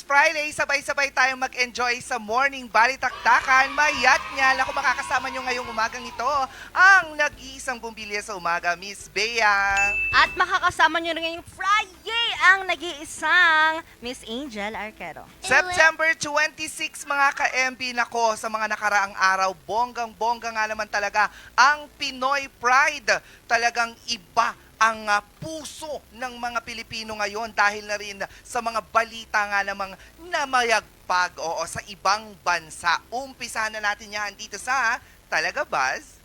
Friday, sabay-sabay tayong mag-enjoy sa morning balitaktakan. Mayat niya, ako makakasama nyo ngayong umagang ito, ang nag-iisang bumbilya sa umaga, Miss Bea. At makakasama nyo rin ngayong Friday ang nag-iisang Miss Angel Arquero. September 26 mga ka-MB, nako, sa mga nakaraang araw, bonggang-bongga nga naman talaga ang Pinoy Pride. Talagang iba ang puso ng mga Pilipino ngayon dahil na rin sa mga balita nga namang namayagpag sa ibang bansa. Umpisahan na natin yan dito sa Talaga Buzz.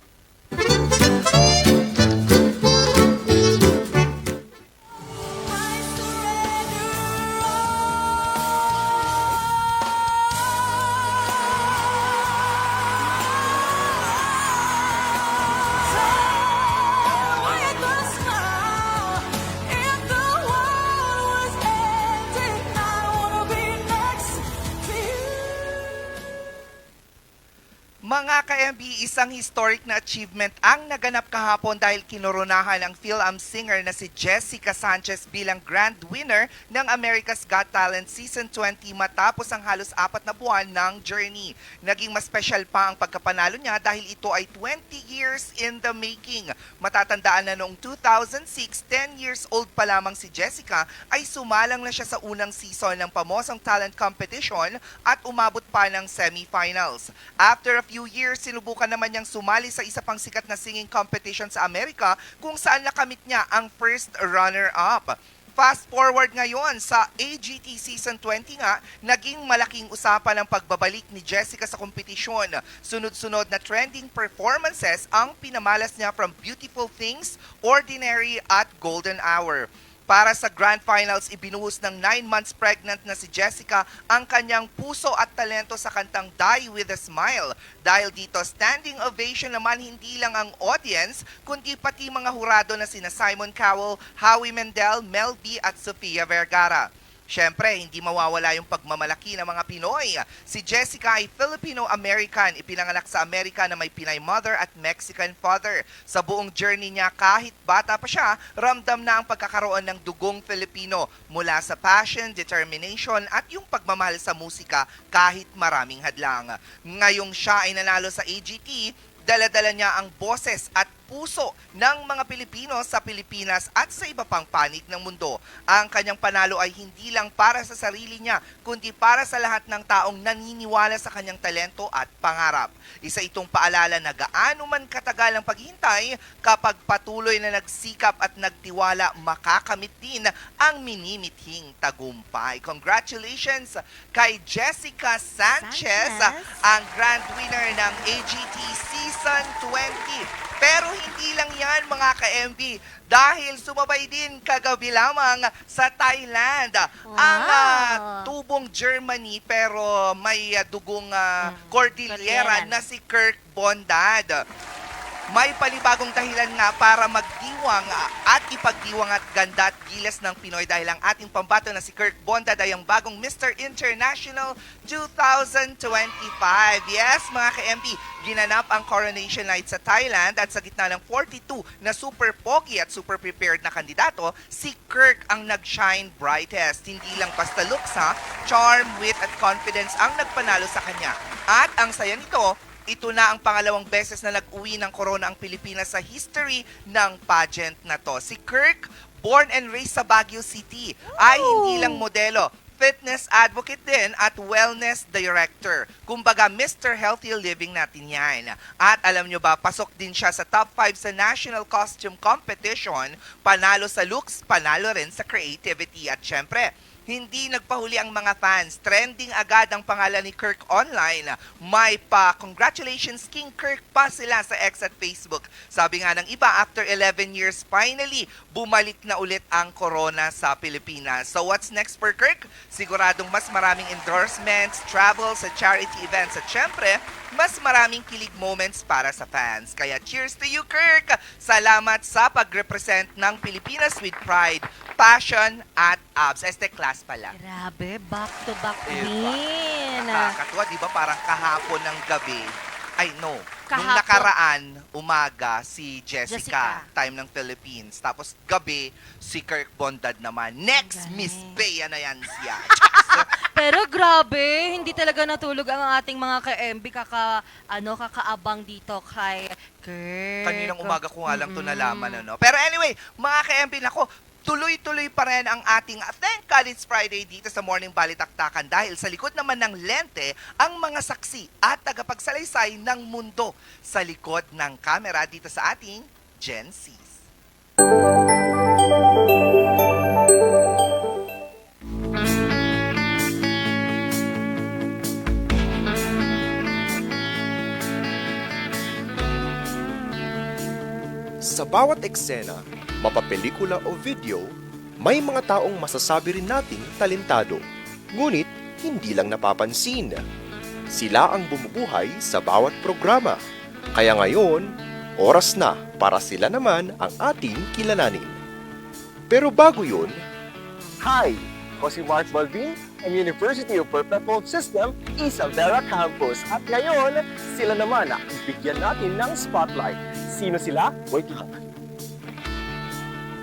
Mga ka-MB, isang historic na achievement ang naganap kahapon dahil kinoronahan ang Phil-Am singer na si Jessica Sanchez bilang grand winner ng America's Got Talent Season 20 matapos ang halos 4 na buwan ng journey. Naging mas special pa ang pagkapanalo niya dahil ito ay 20 years in the making. Matatandaan na noong 2006, 10 years old pa lamang si Jessica ay sumalang na siya sa unang season ng pamosang talent competition at umabot pa ng semifinals. After a few years, sinubukan naman niyang sumali sa isa pang sikat na singing competition sa Amerika kung saan nakamit niya ang first runner-up. Fast forward ngayon sa AGT Season 20 nga, naging malaking usapan ang pagbabalik ni Jessica sa kompetisyon. Sunod-sunod na trending performances ang pinamalas niya from Beautiful Things, Ordinary at Golden Hour. Para sa Grand Finals, ibinuhos ng 9 months pregnant na si Jessica ang kanyang puso at talento sa kantang Die With A Smile. Dahil dito, standing ovation naman hindi lang ang audience, kundi pati mga hurado na sina Simon Cowell, Howie Mandel, Mel B at Sofia Vergara. Siyempre, hindi mawawala yung pagmamalaki ng mga Pinoy. Si Jessica ay Filipino-American, ipinanganak sa Amerika na may Pinay mother at Mexican father. Sa buong journey niya, kahit bata pa siya, ramdam na ang pagkakaroon ng dugong Filipino mula sa passion, determination at yung pagmamahal sa musika kahit maraming hadlang. Ngayong siya ay nanalo sa AGT, dala-dala niya ang boses at puso ng mga Pilipino sa Pilipinas at sa iba pang panig ng mundo. Ang kanyang panalo ay hindi lang para sa sarili niya, kundi para sa lahat ng taong naniniwala sa kanyang talento at pangarap. Isa itong paalala na gaano man katagal ang paghihintay, kapag patuloy na nagsikap at nagtiwala, makakamit din ang minimithing tagumpay. Congratulations kay Jessica Sanchez, ang grand winner ng AGT Season 20. Pero hindi lang yan mga ka-MB, dahil sumabay din kagabi lamang sa Thailand. Wow. Ang tubong Germany pero may dugong Cordillera na si Kirk Bondad. May palibagong dahilan nga para magdiwang at ipagdiwang at ganda at gilas ng Pinoy dahil ang ating pambato na si Kirk Bondad ay ang bagong Mr. International 2025. Yes, mga ka-MB, ginanap ang coronation night sa Thailand at sa gitna ng 42 na super pogi at super prepared na kandidato, si Kirk ang nag-shine brightest. Hindi lang basta looks charm, wit at confidence ang nagpanalo sa kanya. At ang saya nito, ito na ang pangalawang beses na nag-uwi ng corona ang Pilipinas sa history ng pageant na to. Si Kirk, born and raised sa Baguio City, ay hindi lang modelo, fitness advocate din at wellness director. Kumbaga, Mr. Healthy Living natin yan. At alam nyo ba, pasok din siya sa top 5 sa National Costume Competition. Panalo sa looks, panalo rin sa creativity. At syempre, hindi nagpahuli ang mga fans. Trending agad ang pangalan ni Kirk online. May pa-congratulations King Kirk pa sila sa X at Facebook. Sabi nga ng iba, after 11 years, finally, bumalik na ulit ang corona sa Pilipinas. So what's next for Kirk? Siguradong mas maraming endorsements, travels at charity events. At syempre, mas maraming kilig moments para sa fans. Kaya cheers to you, Kirk! Salamat sa pag-represent ng Pilipinas with pride, passion, at abs. Este class pala. Grabe, back to back Diba? win. Nakakatuwa, di ba? Parang kahapon ng gabi. Ay, no. Nung Kahapon. nakaraan, umaga, si Jessica, Jessica. time ng Philippines. Tapos gabi, si Kirk Bondad naman. Next, Galing. Miss Bea na yan siya. Pero grabe, hindi talaga natulog ang ating mga ka-MB kakaabang dito kay Kirk. Kaninang umaga ko nga lang to nalaman, ano. Pero anyway, mga ka-MP, nako, tuloy-tuloy pa rin ang ating Thank God It's Friday dito sa Morning Balitaktakan dahil sa likod naman ng lente ang mga saksi at tagapagsalaysay ng mundo sa likod ng kamera dito sa ating Gen Zs. Sa bawat eksena, mapapelikula o video, may mga taong masasabi rin nating talentado, ngunit hindi lang napapansin. Sila ang bumubuhay sa bawat programa. Kaya ngayon, oras na para sila naman ang ating kilalanin. Pero bago yun, Hi! Ako si Mark Balvin, ang University of Perpetual System, Isabela Campus. At ngayon, sila naman ang bigyan natin ng spotlight. Sino sila? Wait lang.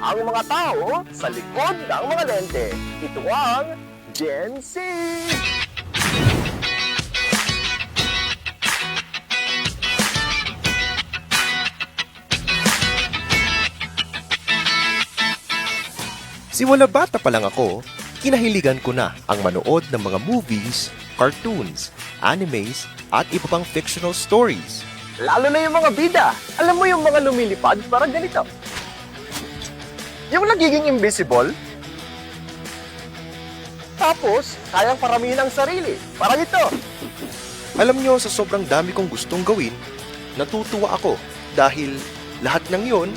Ang mga tao sa likod ng mga lente. Ito ang Gen Z! simula bata pa lang ako, kinahiligan ko na ang manood ng mga movies, cartoons, animes, at iba pang fictional stories. Lalo na yung mga bida. Alam mo yung mga lumilipad, parang ganito. Yung nagiging invisible. Tapos, kayang paramihin ang sarili. Parang ito. Alam nyo, sa sobrang dami kong gustong gawin, natutuwa ako dahil lahat ng yon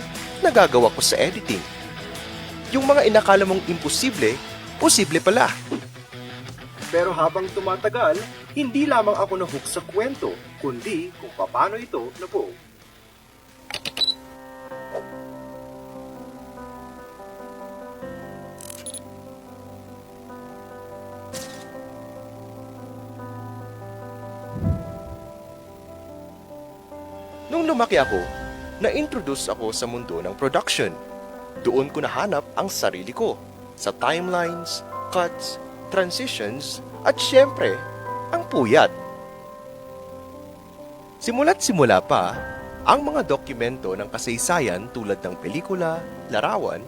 nagagawa ko sa editing. Yung mga inakala mong imposible, posible pala. Pero habang tumatagal, hindi lamang ako nahook sa kwento, kundi kung paano ito nabuo. Nung lumaki ako, na-introduce ako sa mundo ng production. Doon ko nahanap ang sarili ko sa timelines, cuts, transitions, at syempre, ang puyat. Simula't simula pa, ang mga dokumento ng kasaysayan tulad ng pelikula, larawan,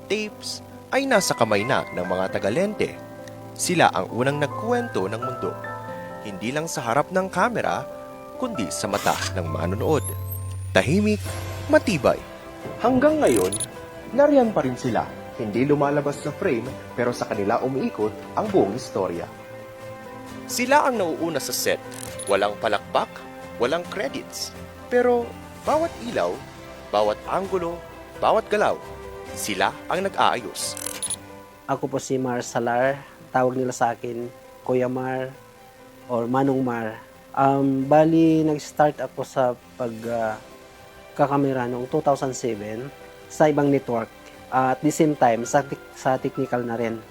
tapes, ay nasa kamay na ng mga tagalente. Sila ang unang nagkuwento ng mundo. Hindi lang sa harap ng kamera, kundi sa mata ng manonood. Tahimik, matibay. Hanggang ngayon, nariyan pa rin sila. Hindi lumalabas sa frame pero sa kanila umiikot ang buong istorya. Sila ang nauuna sa set. Walang palakpak, walang credits. Pero bawat ilaw, bawat anggulo, bawat galaw, sila ang nag-aayos. Ako po si Mar Salar. Tawag nila sa akin Kuya Mar or Manong Mar. Bali, nag-start ako sa pagkakamera noong 2007 sa ibang network. At the same time, sa technical na rin.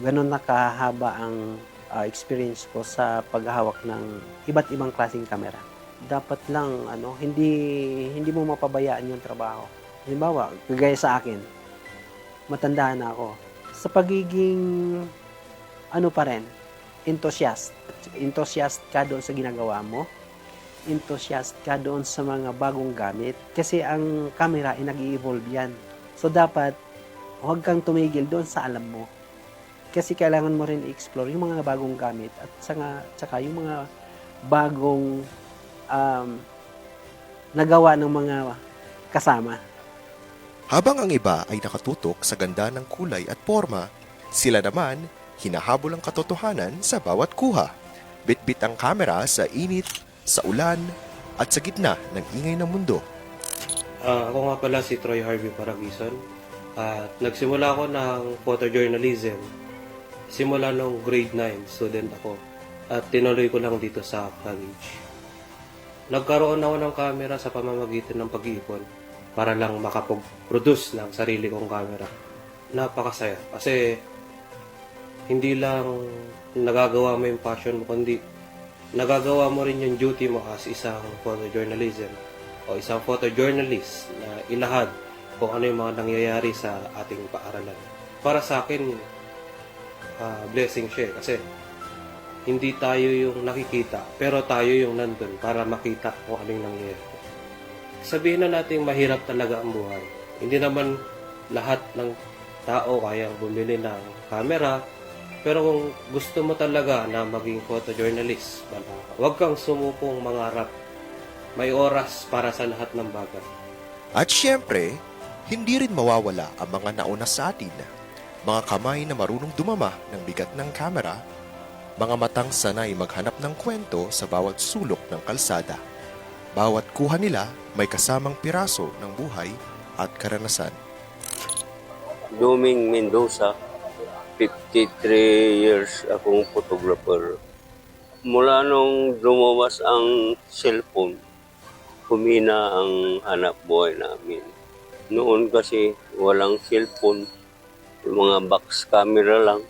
Ganun nakahaba ang experience ko sa paghahawak ng iba't ibang klaseng kamera. Dapat lang, hindi mo mapabayaan yung trabaho. Halimbawa, kagaya sa akin, matanda na ako. Sa pagiging, enthusiast ka doon sa ginagawa mo, enthusiast ka doon sa mga bagong gamit, kasi ang camera ay nag-i-evolve yan. So, dapat, huwag kang tumigil doon sa alam mo. Kasi kailangan mo rin i-explore yung mga bagong gamit at saka yung mga bagong nagawa ng mga kasama. Habang ang iba ay nakatutok sa ganda ng kulay at forma, sila naman hinahabol ang katotohanan sa bawat kuha. Bitbit ang kamera sa init, sa ulan, at sa gitna ng ingay ng mundo. Ako nga pala si Troy Harvey Paragison at nagsimula ako ng photojournalism simula nung grade 9 student ako at tinuloy ko lang dito sa college. Nagkaroon ako ng camera sa pamamagitan ng pag-iipon para lang makapag-produce ng sarili kong camera. Napakasaya kasi hindi lang nagagawa mo yung passion mo kundi nagagawa mo rin yung duty mo as isang photojournalism o isang photojournalist na ilahad kung ano yung mga nangyayari sa ating paaralan. Para sa akin, blessing siya kasi hindi tayo yung nakikita, pero tayo yung nandun para makita kung ano yung nangyayari. Sabihin na natin mahirap talaga ang buhay. Hindi naman lahat ng tao kayang bumili ng camera, pero kung gusto mo talaga na maging photojournalist, huwag kang sumukong mangarap. May oras para sa lahat ng bagay. At syempre, hindi rin mawawala ang mga nauna sa atin. Mga kamay na marunong dumama ng bigat ng kamera, mga matang sanay maghanap ng kwento sa bawat sulok ng kalsada. Bawat kuha nila may kasamang piraso ng buhay at karanasan. Doming Mendoza, 53 years akong photographer. Mula nung lumawas ang cellphone, humina ang hanap buhay namin. Noon kasi walang cellphone, yung mga box camera lang.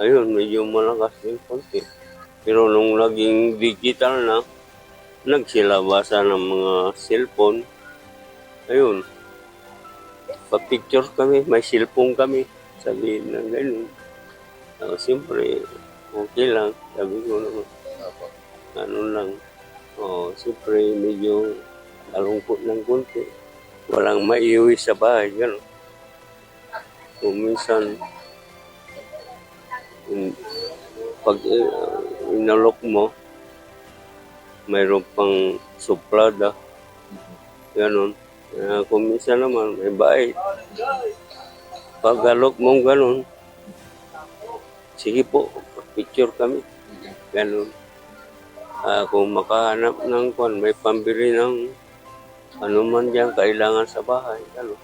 Ayun, medyo malakas yung konti. Pero nung naging digital na, nagsilabasa ng mga cellphone. Ayun, pa-picture kami, may cellphone kami. Sabihin na gano'n. Siyempre, okay lang. Sabi ko naman, ano lang. Siyempre, medyo alungkot ng konti. Walang maiuwi sa bahay, gano'n. Kung minsan, pag inalok mo, mayroon pang suplada. Ganon. Kung minsan naman, may bait. Pag alok mo ganon, sige po, picture kami. Ganon. Kung makahanap ng kwan, may pambili ng ano man dyan, kailangan sa bahay. Ganon.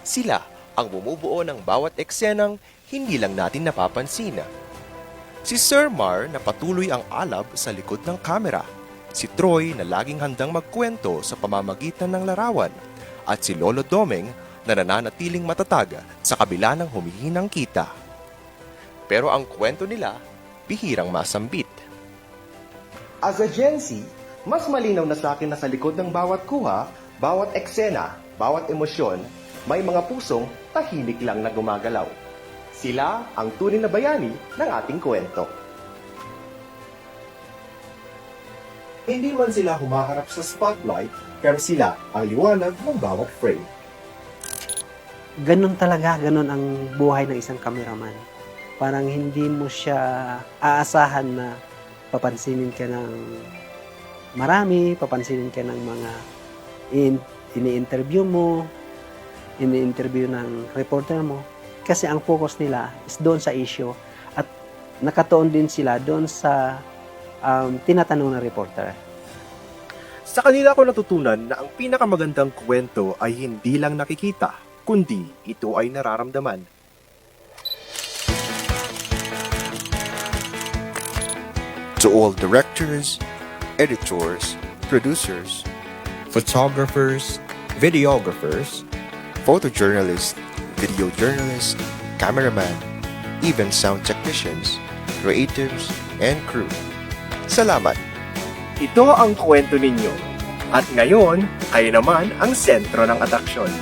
Sila ang bumubuo ng bawat eksenang hindi lang natin napapansin. Si Sir Mar na patuloy ang alab sa likod ng kamera. Si Troy na laging handang magkwento sa pamamagitan ng larawan. At si Lolo Domeng na nananatiling matatag sa kabila ng humihinang kita. Pero ang kwento nila, bihirang masambit. As a Gen Z, mas malinaw na sa akin na sa likod ng bawat kuha, bawat eksena, bawat emosyon, may mga pusong tahimik lang na gumagalaw. Sila ang tunay na bayani ng ating kwento. Hindi man sila humaharap sa spotlight, pero sila ang liwanag ng bawat frame. Ganun talaga, ganun ang buhay ng isang cameraman. Parang hindi mo siya aasahan na papansinin ka ng marami, papansinin ka ng mga ini-interview mo, ini-interview ng reporter mo. Kasi ang focus nila is doon sa issue at nakatuon din sila doon sa tinatanong ng reporter. Sa kanila ko natutunan na ang pinakamagandang kwento ay hindi lang nakikita, kundi ito ay nararamdaman. To all directors, editors, producers, photographers, videographers, photojournalists, video journalists, cameraman, even sound technicians, creatives, and crew. Salamat! Ito ang kwento ninyo. At ngayon, kayo naman ang sentro ng atraksyon.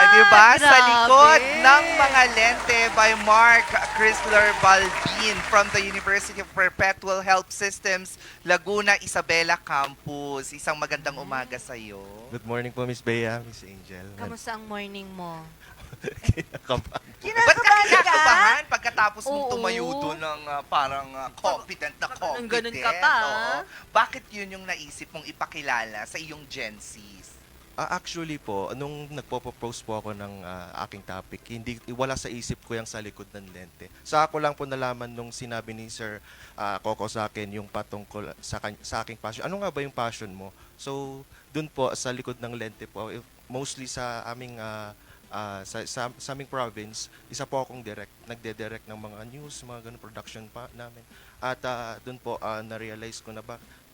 Diba? Sa grabe. likod ng mga lente by Mark Chrysler Balbin from the University of Perpetual Health Systems, Laguna, Isabela Campus. Isang magandang umaga sa iyo. Good morning po, Miss Bea, Miss Angel. Kamusta ang morning mo? Kinakabahan. Ba't ka kinakabahan pagkatapos mong Oo. tumayo doon ng parang confident na Parang confident? ganun ka pa, Oo. Bakit yun yung naisip mong ipakilala sa iyong Gen Zs? Actually po, nung nagpo-propose po ako ng aking topic, hindi wala sa isip ko yung sa likod ng lente. Sa ako lang po nalaman nung sinabi ni Sir Coco sa akin yung patungkol sa aking passion. Ano nga ba yung passion mo? So, dun po sa likod ng lente po, mostly sa aming sa aming province, isa po akong nagde-direct ng mga news, mga ganun production pa namin. At doon po na-realize ko na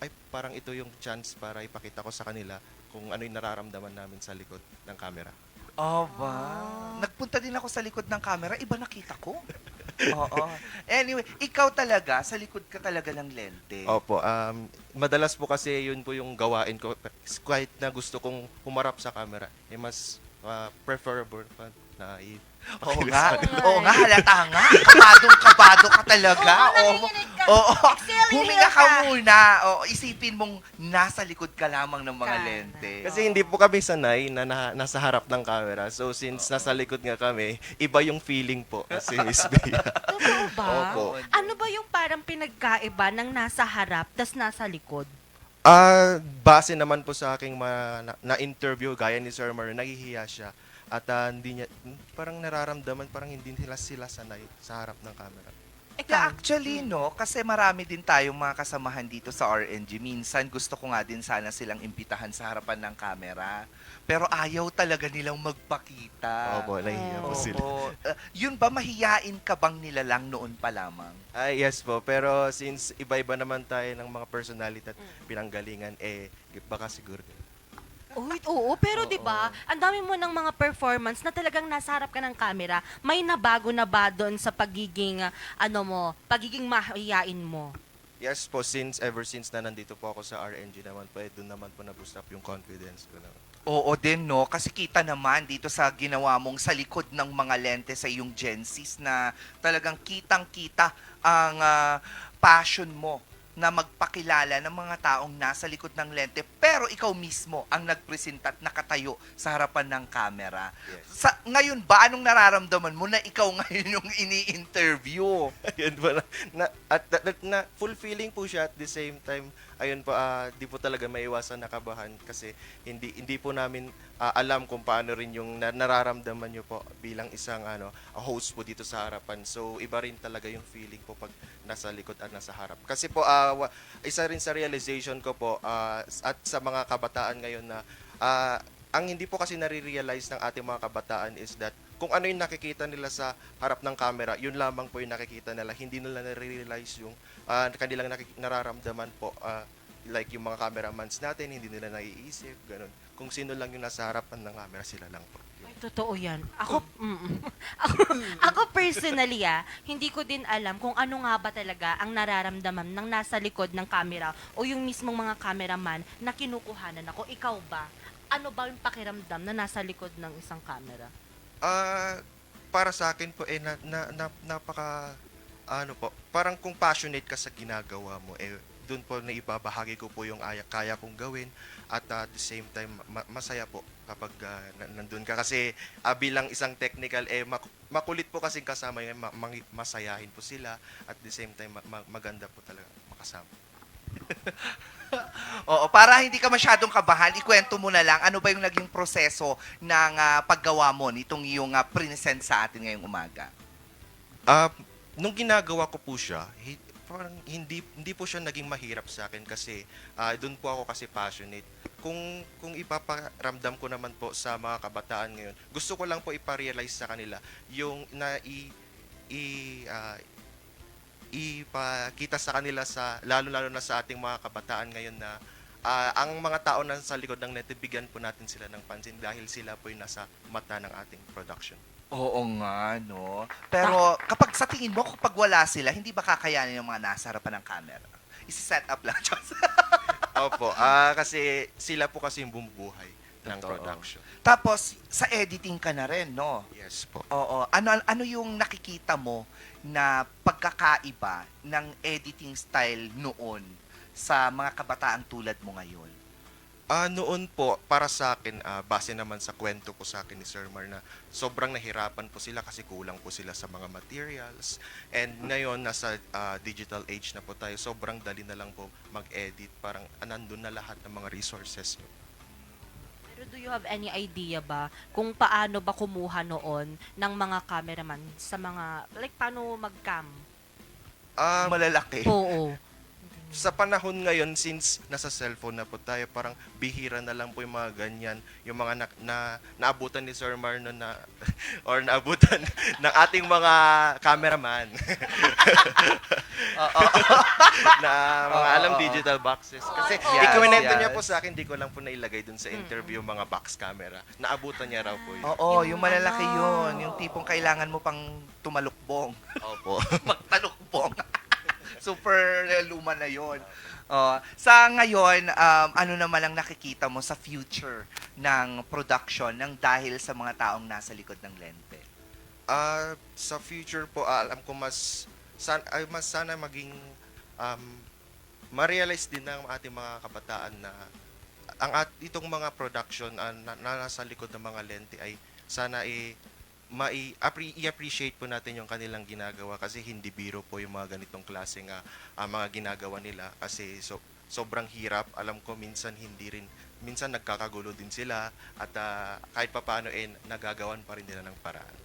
ay parang ito yung chance para ipakita ko sa kanila kung ano yung nararamdaman namin sa likod ng camera. Oh, ba? Nagpunta din ako sa likod ng camera, iba nakita ko. Oo. Anyway, ikaw talaga, sa likod ka talaga ng lente. Opo, madalas po kasi yun po yung gawain ko. Kahit na gusto kong humarap sa camera, mas preferable pa na Oo nga. Oo nga Oo nga, eh. halata nga. Kabadong-kabado ka talaga. Oo, Oo. nanginginig ka. Oo. Exhaling Huminga ka. ka muna. Oo, isipin mong nasa likod ka lamang ng mga Tama. lente. Kasi hindi po kami sanay na nasa harap ng camera. So since nasa likod nga kami, iba yung feeling po kasi Miss Bea. Totoo ba? Opo. Ano ba yung parang pinagkaiba ng nasa harap tas nasa likod? Base naman po sa aking na-interview, gaya ni Sir Mar, nahihiya siya. At hindi niya, parang nararamdaman, parang hindi sila sanay sa harap ng camera. Yeah, actually, no, kasi marami din tayong mga kasamahan dito sa RNG. Minsan, gusto ko nga din sana silang imbitahan sa harapan ng camera. Pero ayaw talaga nilang magpakita. Opo, nahihiya po sila. Oo. Yun ba, mahiyain ka bang nila lang noon pa lamang? Yes po, pero since iba-iba naman tayo ng mga personality at pinanggalingan, baka siguro. Uy, oo, pero Oo. 'di ba, ang dami mo ng mga performance na talagang nasa harap ka ng camera. May nabago na ba doon sa pagiging pagiging mahiyain mo? Yes po, ever since na nandito po ako sa RNG naman po, doon naman po na-boost up yung confidence ko naman. Oo din, no? Kasi kita naman dito sa ginawa mong sa likod ng mga lente sa iyong Gensis na talagang kitang-kita ang passion mo na magpakilala ng mga taong nasa likod ng lente pero ikaw mismo ang nagpresenta at nakatayo sa harapan ng camera. Yes. Ngayon ba, anong nararamdaman mo na ikaw ngayon yung ini-interview? Ayun po, na fulfilling po siya at the same time, ayun po, di po talaga maiwasan nakabahan kasi hindi po namin alam kung paano rin yung nararamdaman nyo po bilang isang host po dito sa harapan. So iba rin talaga yung feeling po pag nasa likod at nasa harap. Kasi po isa rin sa realization ko po at sa mga kabataan ngayon na ang hindi po kasi nare-realize ng ating mga kabataan is that kung ano yung nakikita nila sa harap ng camera, yun lamang po yung nakikita nila. Hindi nila nare-realize yung kanilang nararamdaman po. Like yung mga cameramans natin, hindi nila naiisip, ganun. Kung sino lang yung nasa harapan ng camera, sila lang po. Ay, totoo 'yan. Ako personally, hindi ko din alam kung ano nga ba talaga ang nararamdaman ng nasa likod ng camera o yung mismong mga cameraman na kinukuhanan ako. Ikaw ba? Ano ba yung pakiramdam na nasa likod ng isang camera? Para sa akin po, napaka, parang kung passionate ka sa ginagawa mo, doon po na ibabahagi ko po yung kaya kong gawin at at the same time masaya po kapag nandun ka kasi bilang isang technical makulit po kasi kasama yung masayahin po sila at the same time maganda po talaga makasama. Oo, para hindi ka masyadong kabahan, ikwento mo na lang ano ba yung naging proseso ng paggawa mo nitong iyong present sa atin ngayong umaga. Nung ginagawa ko po siya, parang hindi po siya naging mahirap sa akin kasi doon po ako kasi passionate. Kung ipaparamdam ko naman po sa mga kabataan ngayon, gusto ko lang po ipa-realize sa kanila yung ipakita sa kanila sa lalo na sa ating mga kabataan ngayon na ang mga tao na sa likod ng net, bigyan po natin sila ng pansin dahil sila po yung nasa mata ng ating production. Oo nga, no? Pero kapag sa tingin mo, kapag wala sila, hindi ba kakayanin yung mga nasa harapan ng camera? Isi-set up lang. Opo, kasi sila po kasi yung bumubuhay ng Totoo. production. Tapos, sa editing ka na rin, no? Yes po. Oo. Ano yung nakikita mo na pagkakaiba ng editing style noon sa mga kabataan tulad mo ngayon? Noon po, para sa akin, base naman sa kwento po sa akin ni Sir Mar na sobrang nahirapan po sila kasi kulang po sila sa mga materials. And ngayon, nasa digital age na po tayo, sobrang dali na lang po mag-edit. Parang nandun na lahat ng mga resources nyo. Pero do you have any idea ba kung paano ba kumuha noon ng mga cameraman sa mga, like paano mag-cam? Malalaki. Oo. sa panahon ngayon, since nasa cellphone na po tayo, parang bihira na lang po yung mga ganyan, yung mga naabutan ni Sir Marno na, or naabutan ng ating mga cameraman. Na mga alam digital boxes. Kasi Yes, ikwento niya yes. po sa akin, di ko lang po nailagay dun sa interview mga box camera. Naabutan niya raw po yun. Oo, yung malalaki yun. Yung tipong kailangan mo pang tumalukbong. Opo. Magtalukbong. Super luma na yun. Sa ngayon, ano naman ang nakikita mo sa future ng production ng dahil sa mga taong nasa likod ng lente? Sa future po, alam ko mas sana maging ma-realize din ng ating mga kabataan na itong mga production na nasa likod ng mga lente ay sana i-appreciate po natin yung kanilang ginagawa kasi hindi biro po yung mga ganitong klaseng mga ginagawa nila kasi sobrang hirap. Alam ko minsan minsan nagkakagulo din sila at kahit papaano nagagawan pa rin nila ng paraan.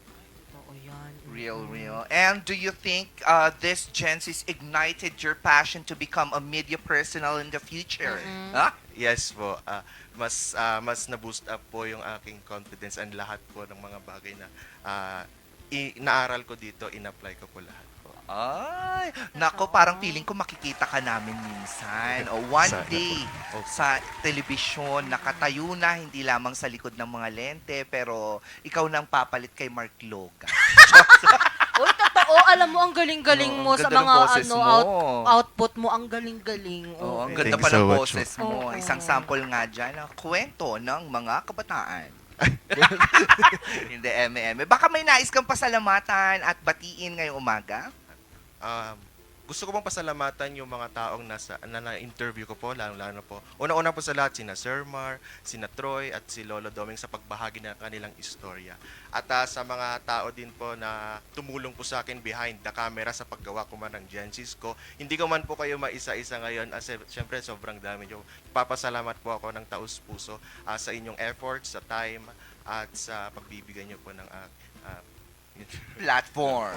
Oo yan. Real. And do you think this Gensis ignited your passion to become a media personal in the future? Huh? Yes po. Mas na-boost up po yung aking confidence and lahat po ng mga bagay na naaral ko dito, in-apply ko po lahat po. Ay, nako, parang feeling ko makikita ka namin minsan. O one Sana day po. sa telebisyon, nakatayo na, hindi lamang sa likod ng mga lente, pero ikaw nang papalit kay Mark Logan. Uy, totoo, alam mo, ang galing-galing Oo, mo ang sa ganda ng mga boses mo. output mo, ang galing-galing. Oo, ang Thank ganda you pa so ng much, boses mo. Oo. Isang sample nga dyan, kwento ng mga kabataan. Hindi, eme. Baka may nais kang pasalamatan at batiin ngayong umaga? Gusto ko pong pasalamatan yung mga taong na-interview ko po, lalo po. Una-una po sa lahat, sina Sir Mar, sina Troy, at si Lolo Doming sa pagbahagi ng kanilang istorya. At sa mga tao din po na tumulong po sa akin behind the camera sa paggawa ko man ng Gensis ko. Hindi ko man po kayo maisa-isa ngayon, syempre sobrang dami nyo. Papasalamat po ako ng taus-puso sa inyong efforts, sa time, at sa pagbibigay nyo po ng Platform.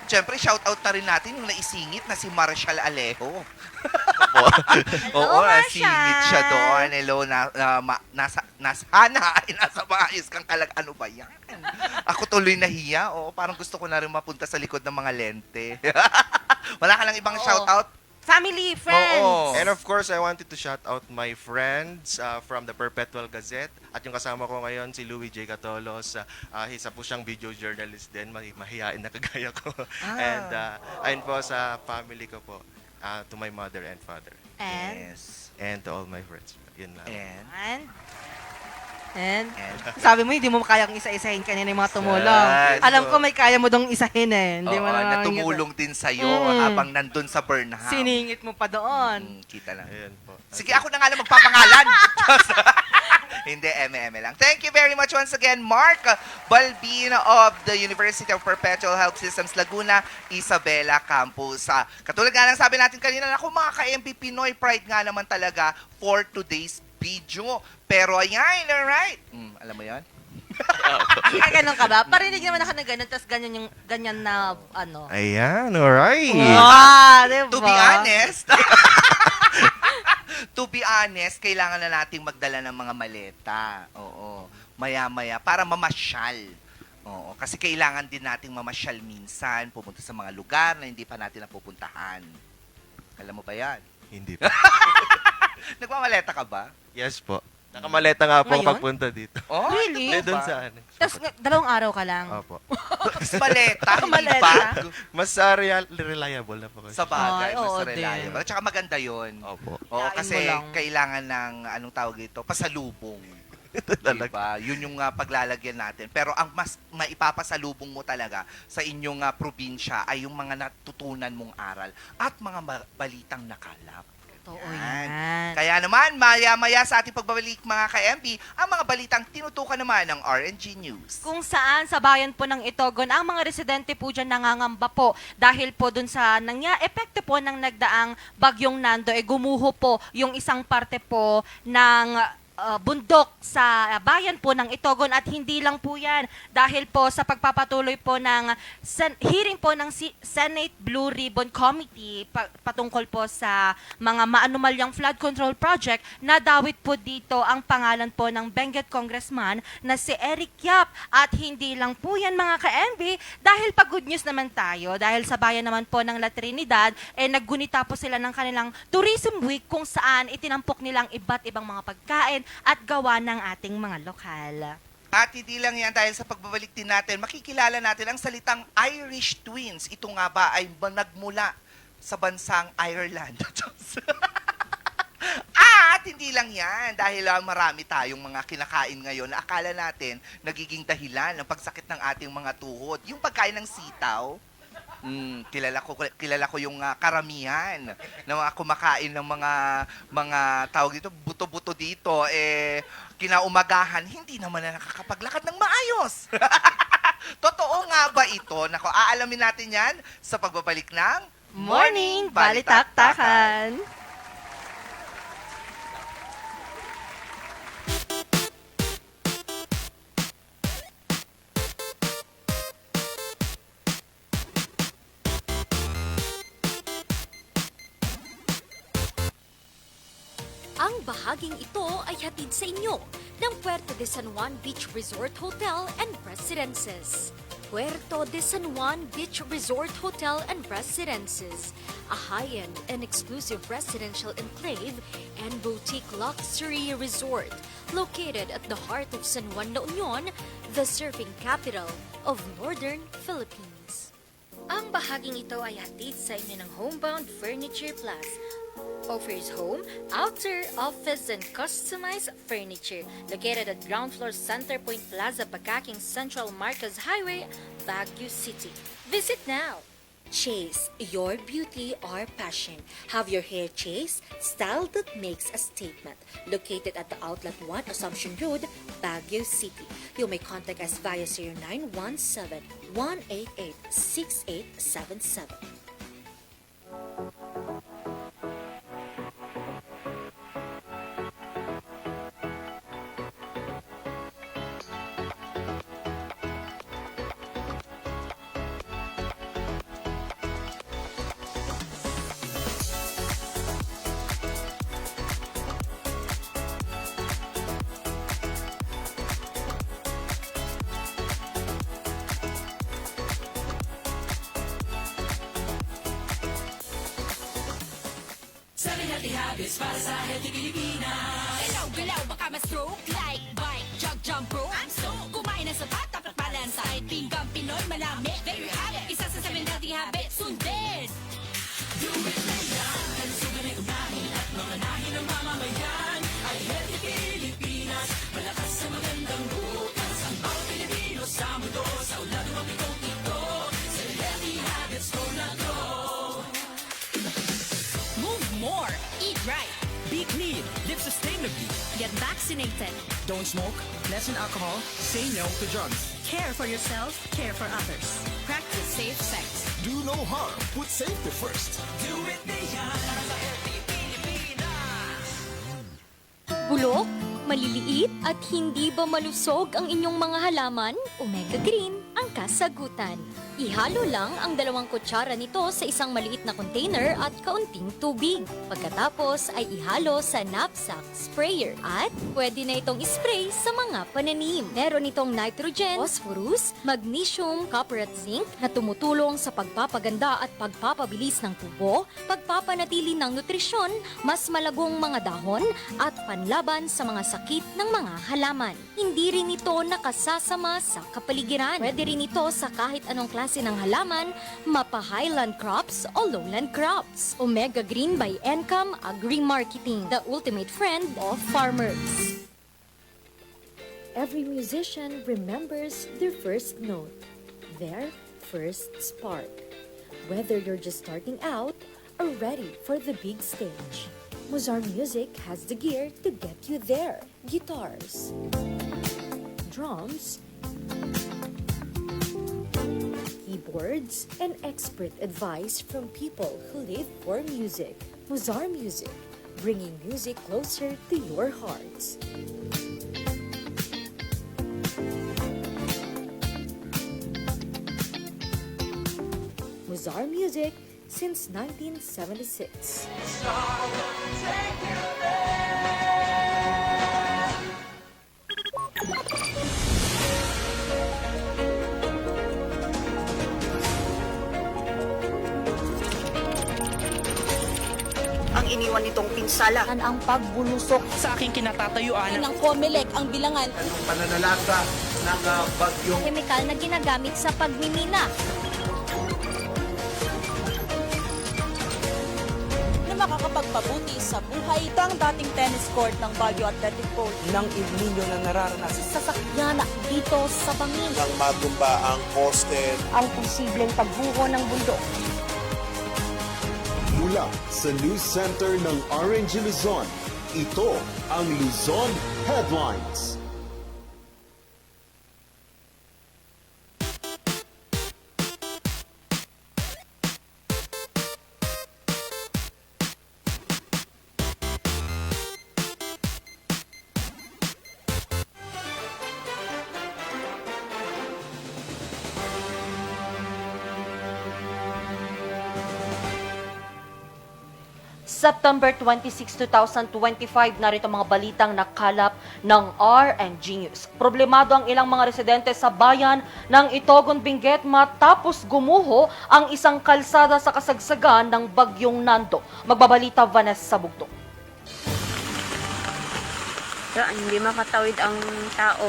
Siyempre, shoutout na rin natin yung naisingit na si Marshall Alejo. Oo, Marshall! nasingit siya doon. Hello, nasa maayos kang kalag. Ano ba yan? Ako tuloy nahiya. Oo, parang gusto ko na rin mapunta sa likod ng mga lente. Wala ka lang ibang Oo. shoutout? Family, friends. Oo. And of course, I wanted to shout out my friends from the Perpetual Gazette. At yung kasama ko ngayon, si Louis J. Catolos. Isa po siyang video journalist din. Mahihain na kagaya ko. And ayun po sa family ko po. To my mother and father. And, Yes. And to all my friends. Yun lang. And sabi mo, hindi mo kayang isa-isahin kanina yung mga tumulong. Yes. Alam ko may kaya mo dong isahin eh. Hindi mo na naman tumulong din sa'yo Mm. habang nandun sa Burnham. Siningit mo pa doon. Kita lang. Ayan po. Sige, ako na nga lang magpapangalan. Hindi, eme lang. Thank you very much once again, Mark Balbin of the University of Perpetual Health Systems Laguna, Isabela Campus. Katulad nga ng sabi natin kanina, ako mga ka-MP Pinoy pride nga naman talaga for today's video. Pero ayan, alright. Alam mo yan? Ganun ka ba? Parinig naman ako na ganun, tapos ganyan na ano. Ayan, alright. Diba? To be honest, kailangan na nating magdala ng mga maleta. Oo. Maya-maya, para mamasyal. Oo. Kasi kailangan din nating mamasyal minsan, pumunta sa mga lugar na hindi pa natin napupuntahan. Alam mo ba yan? Hindi po. Nagmamaleta ka ba? Yes po. Nakamaleta nga po ako Ngayon? pagpunta dito. Oh, Really? Hindi, doon sa ano. Tapos 2 araw ka lang. Opo. maleta, hindi Maleta. bag. Mas reliable na po kasi. Sa bagay, Ay, mas oo reliable. At saka maganda yun. Opo. Oo, Kain kasi mo lang. kailangan ng, anong tawag ito, pasalubong. Talaga. Diba? Yun yung paglalagyan natin. Pero ang mas maipapasalubong mo talaga sa inyong probinsya ay yung mga natutunan mong aral at mga balitang nakalap. Totoo Yan. yan. Kaya naman, maya-maya sa ating pagbabalik mga ka-MP, ang mga balitang tinutukan naman ng RNG News. Kung saan sa bayan po ng Itogon, ang mga residente po dyan nangangamba po dahil po dun sa epekto po ng nagdaang bagyong Nando, gumuho po yung isang parte po ng bundok sa bayan po ng Itogon. At hindi lang po yan, dahil po sa pagpapatuloy po ng hearing po ng Senate Blue Ribbon Committee patungkol po sa mga maanumalyang flood control project, nadawit po dito ang pangalan po ng Benguet Congressman na si Eric Yap. At hindi lang po yan mga ka-MB, dahil pag-good news naman tayo, dahil sa bayan naman po ng La Trinidad, naggunita po sila ng kanilang Tourism Week kung saan itinampok nilang iba't ibang mga pagkain at gawa ng ating mga lokal. At hindi lang yan, dahil sa pagbabalik din natin, makikilala natin ang salitang Irish Twins. Ito nga ba ay nagmula sa bansang Ireland? At hindi lang yan, dahil marami tayong mga kinakain ngayon na akala natin nagiging dahilan ng pagsakit ng ating mga tuhod. Yung pagkain ng sitaw, kilala ko yung karamihan ng mga kumakain ng mga tawag dito, buto-buto dito, kinaumagahan, hindi naman na nakakapaglakad ng maayos. Totoo nga ba ito? Nako, aalamin natin yan sa pagbabalik ng Morning Balitaktakan! Ang bahaging ito ay hatid sa inyo ng Puerto de San Juan Beach Resort Hotel and Residences. Puerto de San Juan Beach Resort Hotel and Residences, a high-end and exclusive residential enclave and boutique luxury resort located at the heart of San Juan La Union, the surfing capital of Northern Philippines. Ang bahaging ito ay hatid sa inyo ng Homebound Furniture Plus. Offers home, outer, office, and customized furniture. Located at ground floor Centerpoint Plaza, Pakaking Central Marcos Highway, Baguio City. Visit now. Chase your beauty or passion. Have your hair chased, style that makes a statement. Located at the Outlet 1 Assumption Road, Baguio City. You may contact us via 0917-188-6877. Galaw, baka ma-stroke like bike, jump rope. I'm so kumain na sa tatak balance side. Pinggang Pinoy, malami, there you have it. Isa sa 7 healthy habits, sundin. Do it na yan. Kalusugan ay unahin at mga nahin ng mamamayan. Ay healthy Pilipinas, malakas sa magandang bukas. Ang bawat Pilipino sa mundo, sa ulado ang pitong ito. Sa healthy habits ko na go. Move more, eat right. Be clean, live sustainably. Get vaccinated. Don't smoke, lessen alcohol, say no to drugs. Care for yourself, care for others. Practice safe sex. Do no harm, put safety first. Do it na Bulok, maliliit at hindi ba malusog ang inyong mga halaman? Omega Green ang kasagutan. Ihalo lang ang 2 kutsara nito sa isang maliit na container at kaunting tubig. Pagkatapos ay ihalo sa knapsack sprayer at pwede na itong ispray sa mga pananim. Meron itong nitrogen, phosphorus, magnesium, copper at zinc na tumutulong sa pagpapaganda at pagpapabilis ng tubo, pagpapanatili ng nutrisyon, mas malagong mga dahon at panlaban sa mga sakit ng mga halaman. Hindi rin ito nakasasama sa kapaligiran. Pwede rin ito sa kahit anong klase ng halaman, mapa-highland crops o lowland crops. Omega Green by Encam Agri-Marketing, the ultimate friend of farmers. Every musician remembers their first note, their first spark. Whether you're just starting out or ready for the big stage, Mozar Music has the gear to get you there. Guitars, drums, keyboards, and expert advice from people who live for music. Mozar Music, bringing music closer to your hearts. Muzar Music since 1976. Ang iniwan nitong pinsala. Ang pagbulusok Sa aking kinatatayuan, Ng COMELEC ang bilangan Pananalasa ng bagyong chemical na ginagamit sa pagmimina. na makakapagpabuti sa buhay. Ito ang dating tennis court ng Baguio Athletic Board. ng El Nino na nararanasan. Sasakyan dito sa bangin. ng matumba ang poste Ang posibleng pagbuho ng bundok. mula sa news center ng RNG Luzon. Ito ang Luzon Headlines. September 26, 2025, narito mga balitang nakalap ng RNG News. Problemado ang ilang mga residente sa bayan ng Itogon, Benguet matapos gumuho ang isang kalsada sa kasagsagan ng Bagyong Nando. Magbabalita Vanessa Bugtong. Hindi makatawid ang tao.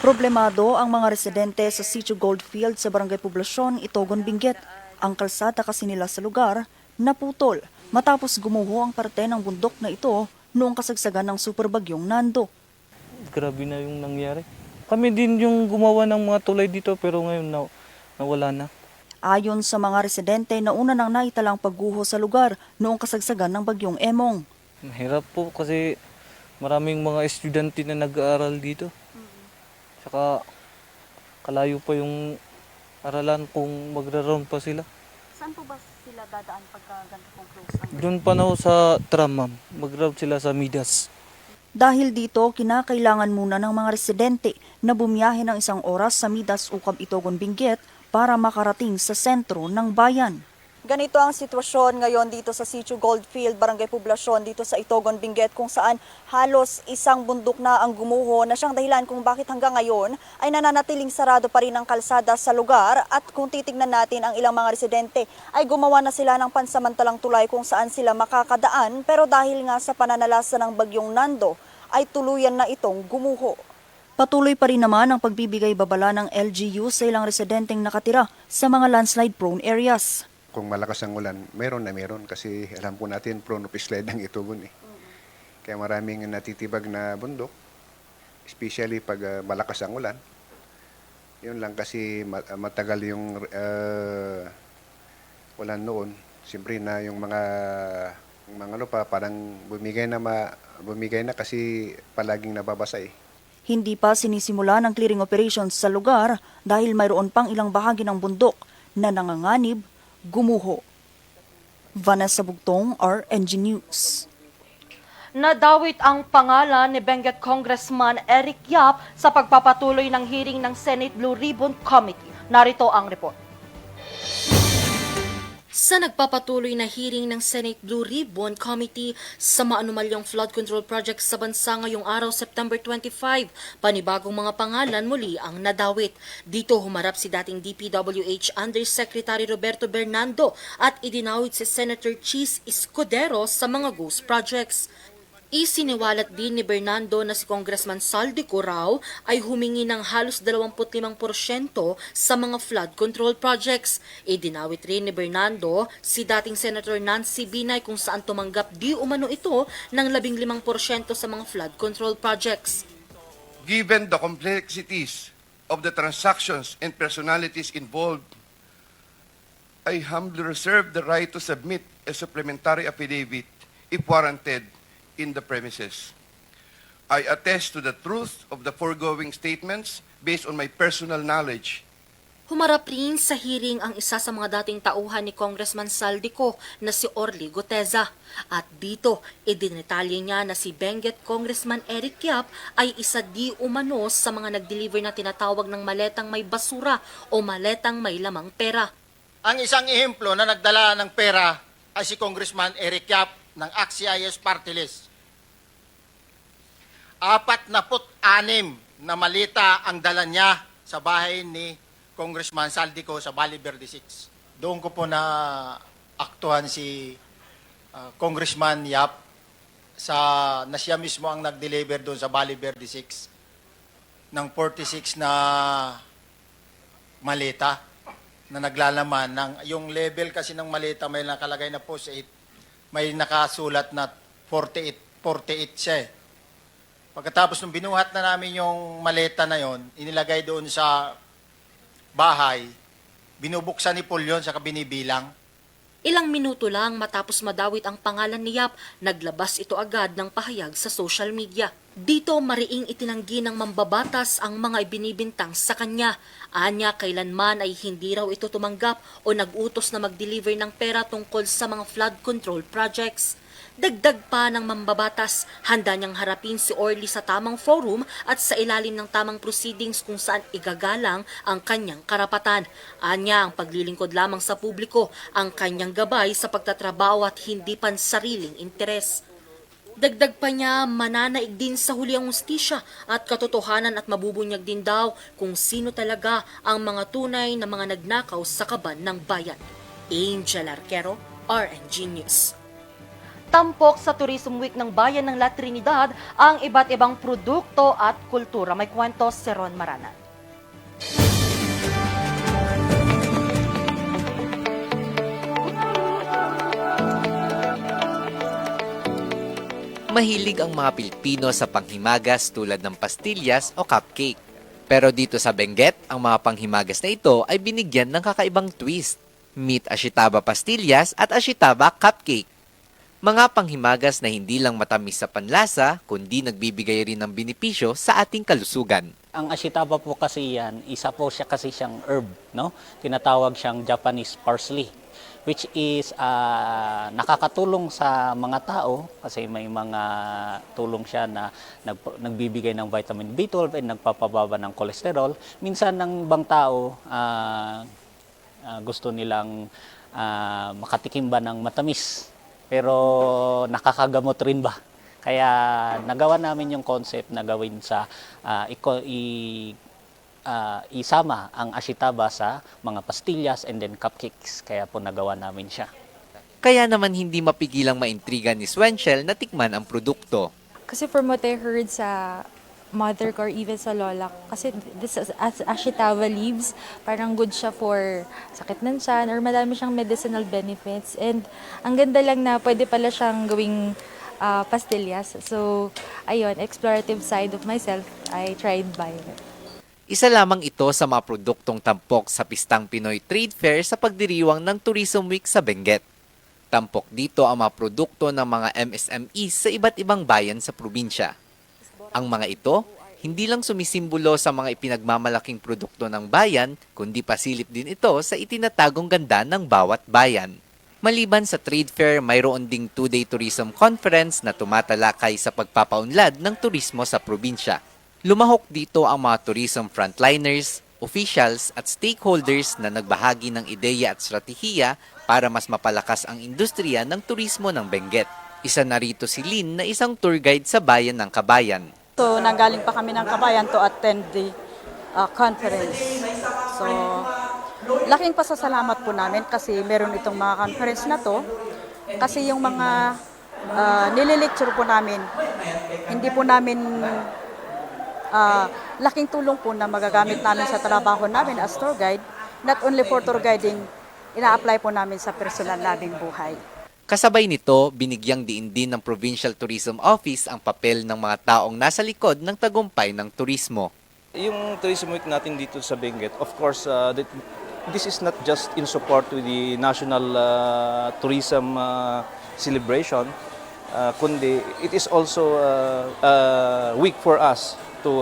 Problemado ang mga residente sa Sitio Goldfield sa Barangay Poblasyon, Itogon, Benguet. Ang kalsada kasi nila sa lugar naputol matapos gumuho ang parte ng bundok na ito noong kasagsagan ng superbagyong Nando. Grabe na yung nangyari. Kami din yung gumawa ng mga tulay dito pero ngayon nawala na. Ayon sa mga residente, nauna nang naitalang pagguho sa lugar noong kasagsagan ng bagyong Emong. Mahirap po kasi maraming mga estudyante na nag-aaral dito. Saka kalayo pa yung aralan kung magra-round pa sila. Saan po ba sila dadaan pagka ganito pong close? Doon pa na sa tram, ma'am. Mag-round sila sa Midas. Dahil dito, kinakailangan muna ng mga residente na bumiyahe ng 1 oras sa Midas Ukab, Itogon, Benguet para makarating sa sentro ng bayan. Ganito ang sitwasyon ngayon dito sa Sitio Goldfield, Barangay Poblasyon, dito sa Itogon, Benguet, kung saan halos isang bundok na ang gumuho na siyang dahilan kung bakit hanggang ngayon ay nananatiling sarado pa rin ang kalsada sa lugar. At kung titignan natin, ang ilang mga residente ay gumawa na sila ng pansamantalang tulay kung saan sila makakadaan, pero dahil nga sa pananalasa ng bagyong Nando ay tuluyan na itong gumuho. Patuloy pa rin naman ang pagbibigay babala ng LGU sa ilang residenteng nakatira sa mga landslide-prone areas. Kung malakas ang ulan, meron kasi alam po natin prone of slide ang Itogon eh. Kaya maraming natitibag na bundok, especially pag malakas ang ulan. Yun lang kasi matagal yung ulan noon. Siyempre na yung mga lupa parang bumigay na kasi palaging nababasa eh. Hindi pa sinisimula ng clearing operations sa lugar dahil mayroon pang ilang bahagi ng bundok na nanganganib gumuho. Vanessa Bugtong, RNG News. Nadawit ang pangalan ni Benguet Congressman Eric Yap sa pagpapatuloy ng hearing ng Senate Blue Ribbon Committee. Narito ang report. Sa nagpapatuloy na hearing ng Senate Blue Ribbon Committee sa maanumalyang flood control project sa bansa ngayong araw, September 25, panibagong mga pangalan muli ang nadawit. Dito humarap si dating DPWH Undersecretary Roberto Bernardo at idinawit si Senator Chis Escudero sa mga ghost projects. Isiniwalat din ni Bernardo na si Congressman Saldico raw ay humingi ng halos 25% sa mga flood control projects. Idinawit rin ni Bernardo si dating Senator Nancy Binay kung saan tumanggap di umano ito ng 15% sa mga flood control projects. Given the complexities of the transactions and personalities involved, I humbly reserve the right to submit a supplementary affidavit if warranted in the premises. I attest to the truth of the foregoing statements based on my personal knowledge Humarap rin sa hearing ang isa sa mga dating tauhan ni Congressman Saldico na si Orly Guteza. At dito, idinitalye niya na si Benguet Congressman Eric Yap ay isa di umano sa mga nag-deliver na tinatawag ng maletang may basura o maletang may lamang pera. Ang isang ehemplo na nagdala ng pera ay si Congressman Eric Yap ng AXIS Party List. 46 na malita ang dala niya sa bahay ni Congressman Saldico sa Valle Verde 6. Doon ko po na aktuhan si Congressman Yap na siya mismo ang nag-deliver doon sa Valle Verde 6 ng 46 na malita na naglalaman ng yung level kasi ng malita may nakalagay na post 8, may nakasulat na 48 siya eh. Pagkatapos nung binuhat na namin yung maleta na yon, inilagay doon sa bahay, binubuksan ni Paul yun, saka binibilang. Ilang minuto lang matapos madawit ang pangalan ni Yap, naglabas ito agad ng pahayag sa social media. Dito mariing itinanggi ng mambabatas ang mga ibinibintang sa kanya. Anya kailanman ay hindi raw ito tumanggap o nag-utos na mag-deliver ng pera tungkol sa mga flood control projects. Dagdag pa ng mambabatas, handa niyang harapin si Orly sa tamang forum at sa ilalim ng tamang proceedings kung saan igagalang ang kanyang karapatan. Anya ang paglilingkod lamang sa publiko, ang kanyang gabay sa pagtatrabaho at hindi pansariling interes. Dagdag pa niya, mananaig din sa huliang hustisya at katotohanan at mabubunyag din daw kung sino talaga ang mga tunay na mga nagnakaw sa kaban ng bayan. Angel Arquero, RNG News. Tampok sa Tourism Week ng Bayan ng La Trinidad ang iba't ibang produkto at kultura. May kwento si Ron Marana. Mahilig ang mga Pilipino sa panghimagas tulad ng pastillas o cupcake. Pero dito sa Benguet, ang mga panghimagas na ito ay binigyan ng kakaibang twist. Meet Ashitaba pastillas at Ashitaba cupcake. Mga panghimagas na hindi lang matamis sa panlasa, kundi nagbibigay rin ng benepisyo sa ating kalusugan. Ang ashitaba po kasi yan, isa po siya kasi siyang herb, no? Tinatawag siyang Japanese parsley, which is nakakatulong sa mga tao kasi may mga tulong siya na nagbibigay ng vitamin B12 and nagpapababa ng cholesterol. Minsan ng ibang tao gusto nilang makatikim ba ng matamis. Pero nakakagamot rin ba? Kaya nagawa namin yung concept na gawin sa isama ang ashitaba sa mga pastillas and then cupcakes. Kaya po nagawa namin siya. Kaya naman hindi mapigilang maintriga ni Swenchel na tikman ang produkto. Kasi from what I heard sa mother ko or even sa lola ko, kasi this is ashitaba leaves, parang good siya for sakit ng tiyan or madami siyang medicinal benefits. And ang ganda lang na pwede pala siyang gawing pastillas. So, ayun, explorative side of myself, I tried buying it. Isa lamang ito sa mga produktong tampok sa Pistang Pinoy Trade Fair sa pagdiriwang ng Tourism Week sa Benguet. Tampok dito ang mga produkto ng mga MSMEs sa iba't ibang bayan sa probinsya. Ang mga ito, hindi lang sumisimbolo sa mga ipinagmamalaking produkto ng bayan, kundi pasilip din ito sa itinatagong ganda ng bawat bayan. Maliban sa trade fair, mayroon ding 2-day tourism conference na tumatalakay sa pagpapaunlad ng turismo sa probinsya. Lumahok dito ang mga tourism frontliners, officials at stakeholders na nagbahagi ng ideya at strategiya para mas mapalakas ang industriya ng turismo ng Benguet. Isa na rito si Lynn na isang tour guide sa bayan ng Kabayan. So, nanggaling pa kami ng Kabayan to attend the conference. So, laking pasasalamat po namin kasi meron itong mga conference na to. Kasi yung mga nililecture po namin, hindi po namin laking tulong po na magagamit namin sa trabaho namin as tour guide. Not only for tour guiding, ina-apply po namin sa personal naming buhay. Kasabay nito, binigyang diin din ng Provincial Tourism Office ang papel ng mga taong nasa likod ng tagumpay ng turismo. Yung Tourism Week natin dito sa Benguet, of course, this is not just in support to the national tourism celebration, kundi it is also a week for us to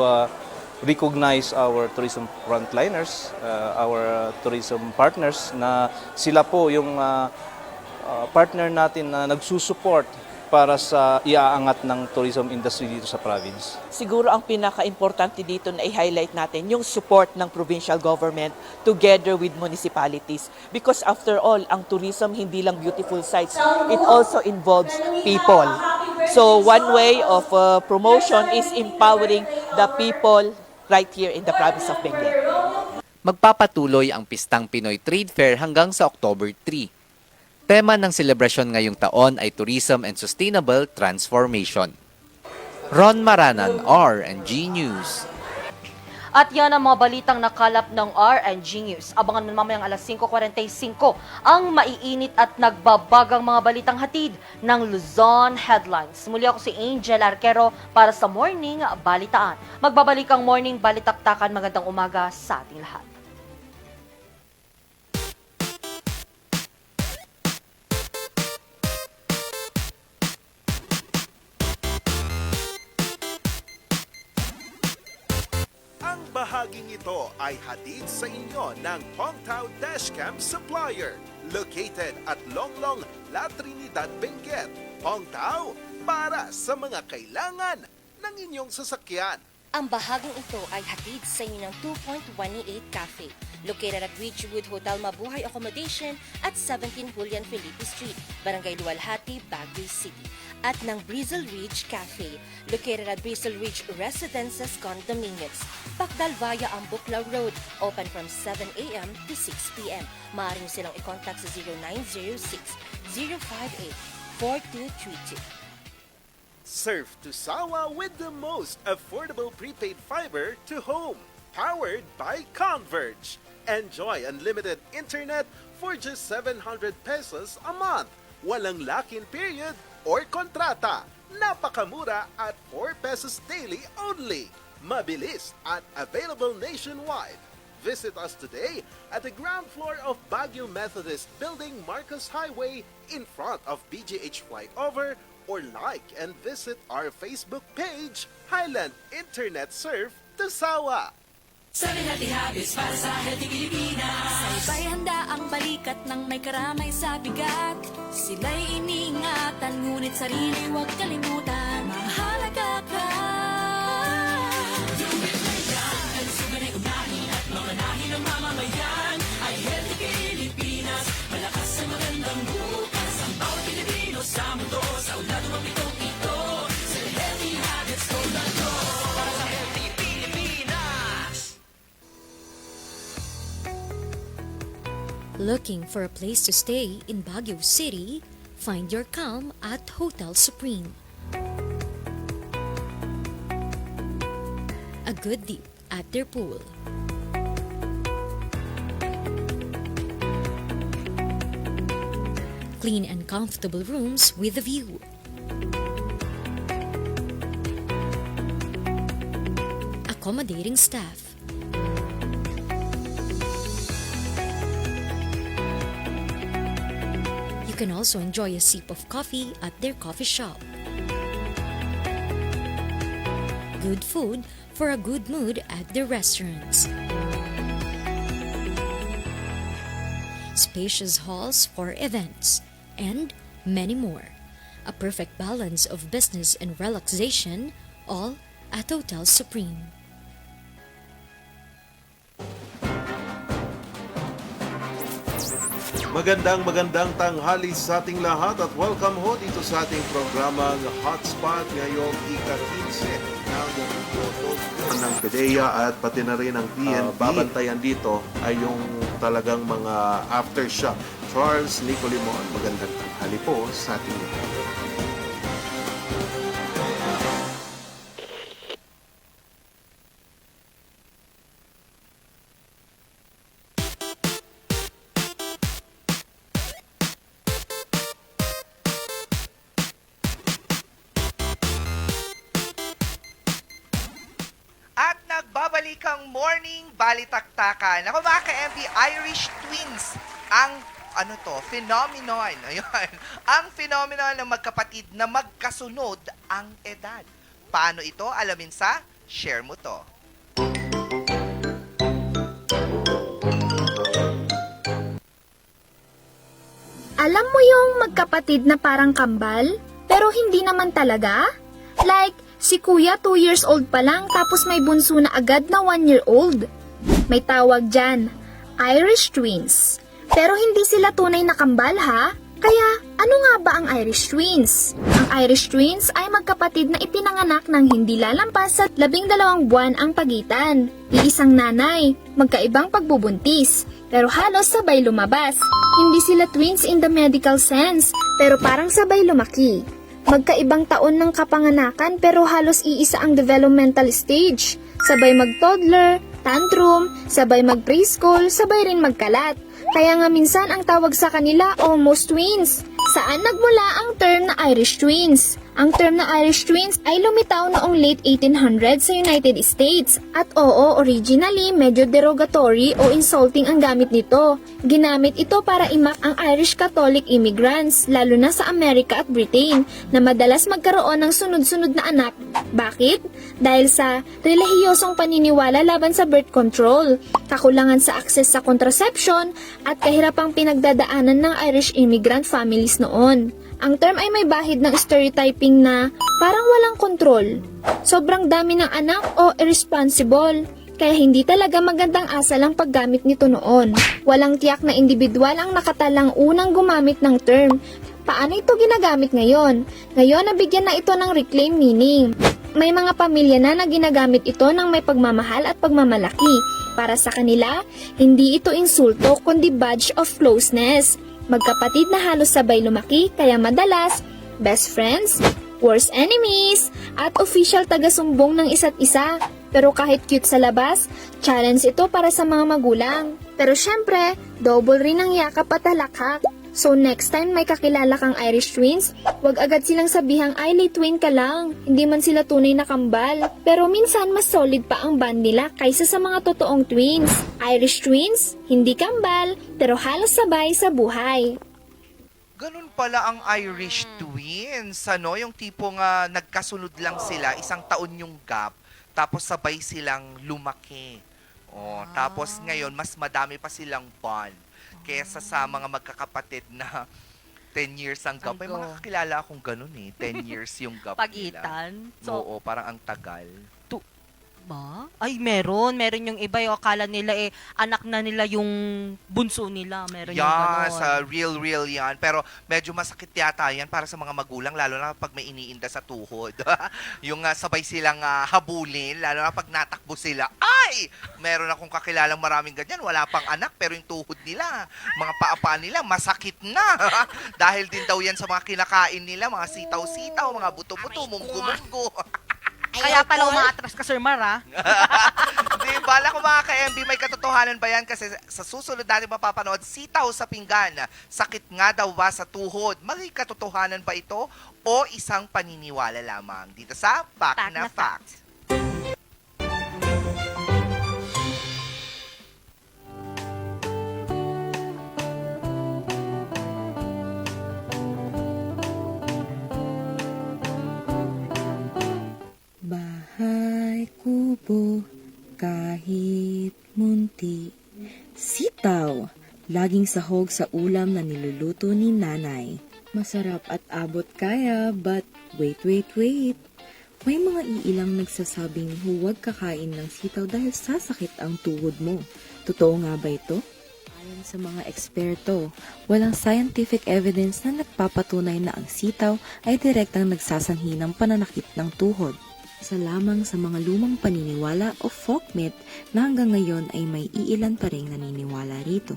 recognize our tourism frontliners, our tourism partners na sila po yung partner natin na nagsusupport para sa iaangat ng tourism industry dito sa province. Siguro ang pinaka-importante dito na i-highlight natin yung support ng provincial government together with municipalities. Because after all, ang tourism hindi lang beautiful sights, it also involves people. So one way of promotion is empowering the people right here in the province of Benguet. Magpapatuloy ang Pistang Pinoy Trade Fair hanggang sa October 3. Tema ng selebrasyon ngayong taon ay Tourism and Sustainable Transformation. Ron Maranan, R&G News. At yan ang mga balitang nakalap ng R&G News. Abangan mo mamayang alas 5:45 ang maiinit at nagbabagang mga balitang hatid ng Luzon Headlines. Muli ako si Angel Arquero para sa Morning Balitaan. Magbabalik ang Morning Balitaktakan. Magandang umaga sa ating lahat. Bahaging ito ay hatid sa inyo ng Hongtao Dashcam Supplier, located at Longlong, La Trinidad, Benguet. Hongtao, para sa mga kailangan ng inyong sasakyan. Ang bahaging ito ay hatid sa inyo ng 2.188 Cafe, located at Ridgewood Hotel Mabuhay Accommodation at 17 Julian Felipe Street, Barangay Luwalhati, Baguio City. At ng Brizzle Ridge Cafe, located at Brizzle Ridge Residences Condominiums, Pacdal via Ambuclaw Road, open from 7 a.m. to 6 p.m. Maaari nyo silang i-contact sa 0906-058-4232. Surf to Sawa with the most affordable prepaid fiber to home, powered by Converge. Enjoy unlimited internet for just 700 pesos a month. Walang lock-in period or kontrata. Napakamura at 4 pesos daily only. Mabilis at available nationwide. Visit us today at the ground floor of Baguio Methodist Building, Marcos Highway, in front of BGH Flyover, or like and visit our Facebook page, Highland Internet Surf to Sawa. Sa Healthy Habits para sa Healthy Pilipinas. Sabay handa ang balikat ng may karamay sa bigat. Sila'y iniingatan, ngunit sarili huwag kalimutan. Mahalaga ka. Lumit na yan, ang suganay unahin at mamanahin ng mamamayan. Ay Healthy Pilipinas, malakas sa magandang bukas. Ang bawat Pilipino sa mundo, sa ulat ng pitong ito. Sa Healthy Habits ko na to. Para sa Healthy Pilipinas. Looking for a place to stay in Baguio City? Find your calm at Hotel Supreme. A good dip at their pool. Clean and comfortable rooms with a view. Accommodating staff. You can also enjoy a sip of coffee at their coffee shop. Good food for a good mood at their restaurants. Spacious halls for events, and many more. A perfect balance of business and relaxation, all at Hotel Supreme. Magandang tanghali sa ating lahat at welcome ho dito sa ating programang Hotspot ngayong ika-15 ng ng PDEA at pati na rin ng PNP. Babantayan dito ay yung talagang mga aftershock. Charles Nicolimon, magandang tanghali po sa ating lahat. At nagbabalik ang Morning Balitaktakan. Ako mga ka-MB, Irish Twins, ang phenomenon. Ayun. Ang phenomenon ng magkapatid na magkasunod ang edad. Paano ito? Alamin sa Share Mo To. Alam mo yung magkapatid na parang kambal, pero hindi naman talaga? Like, si kuya 2 years old pa lang tapos may bunso na agad na 1 year old. May tawag dyan, Irish twins. Pero hindi sila tunay na kambal ha? Kaya, ano nga ba ang Irish twins? Ang Irish twins ay magkapatid na ipinanganak ng hindi lalampas sa 12 buwan ang pagitan. Iisang nanay, magkaibang pagbubuntis, pero halos sabay lumabas. Hindi sila twins in the medical sense, pero parang sabay lumaki. Magkaibang taon ng kapanganakan pero halos iisa ang developmental stage. Sabay mag-toddler, tantrum, sabay mag-preschool, sabay rin magkalat. Kaya nga minsan ang tawag sa kanila almost twins. Saan nagmula ang term na Irish twins? Ang term na Irish twins ay lumitaw noong late 1800s sa United States. At oo, originally medyo derogatory o insulting ang gamit nito. Ginamit ito para imak ang Irish Catholic immigrants, lalo na sa Amerika at Britain, na madalas magkaroon ng sunod-sunod na anak. Bakit? Dahil sa relihiyosong paniniwala laban sa birth control, kakulangan sa access sa contraception, at kahirapang pinagdadaanan ng Irish immigrant families noon. Ang term ay may bahid ng stereotyping na parang walang kontrol, sobrang dami ng anak o irresponsible, kaya hindi talaga magandang asal ang paggamit nito noon. Walang tiyak na individual ang nakatalang unang gumamit ng term. Paano ito ginagamit ngayon? Ngayon nabigyan na ito ng reclaim meaning. May mga pamilya na ginagamit ito ng may pagmamahal at pagmamalaki. Para sa kanila, hindi ito insulto kundi badge of closeness. Magkapatid na halos sabay lumaki kaya madalas, best friends, worst enemies, at official taga-sumbong ng isa't isa. Pero kahit cute sa labas, challenge ito para sa mga magulang. Pero syempre, double rin ang yakap at halakhak. So next time may kakilala kang Irish twins, wag agad silang sabihang ay late twin ka lang. Hindi man sila tunay na kambal. Pero minsan mas solid pa ang band nila kaysa sa mga totoong twins. Irish twins, hindi kambal, pero halos sabay sa buhay. Ganun pala ang Irish twins, ano? Yung tipong nagkasunod lang sila, isang taon yung gap, tapos sabay silang lumaki. Tapos ngayon, mas madami pa silang bond kesa sa mga magkakapatid na 10 years ang gap. May mga kakilala akong ganun 10 years yung gap Pagitan? nila. Oo, parang ang tagal. Ba? Ay, meron yung iba yung akala nila anak na nila yung bunso nila. Meron yung gano'n. Sa real yan. Pero medyo masakit yata yan para sa mga magulang, lalo na pag may iniinda sa tuhod. Yung sabay silang habulin, lalo na pag natakbo sila. Ay! Meron akong kakilalang maraming ganyan. Wala pang anak, pero yung tuhod nila, mga paapa nila, masakit na. Dahil din daw yan sa mga kinakain nila, mga sitaw-sitaw, mga buto-buto, munggo-munggo. Kaya pala umaatras ka, Sir Mar, ha? Di, bala ko mga ka-MB, may katotohanan ba yan? Kasi sa susunod natin mapapanood, sitaw sa pinggan. Sakit nga daw ba sa tuhod? May katotohanan ba ito? O isang paniniwala lamang? Dito sa Fact na Fact. Bahay kubo, kahit munti. Sitaw, laging sahog sa ulam na niluluto ni nanay. Masarap at abot kaya, but wait. May mga iilang nagsasabing huwag kakain ng sitaw dahil sasakit ang tuhod mo. Totoo nga ba ito? Ayon sa mga eksperto, walang scientific evidence na nagpapatunay na ang sitaw ay direktang nagsasanhi ng pananakit ng tuhod. Isa lamang sa mga lumang paniniwala o folk myth na hanggang ngayon ay may iilan pa ring naniniwala rito.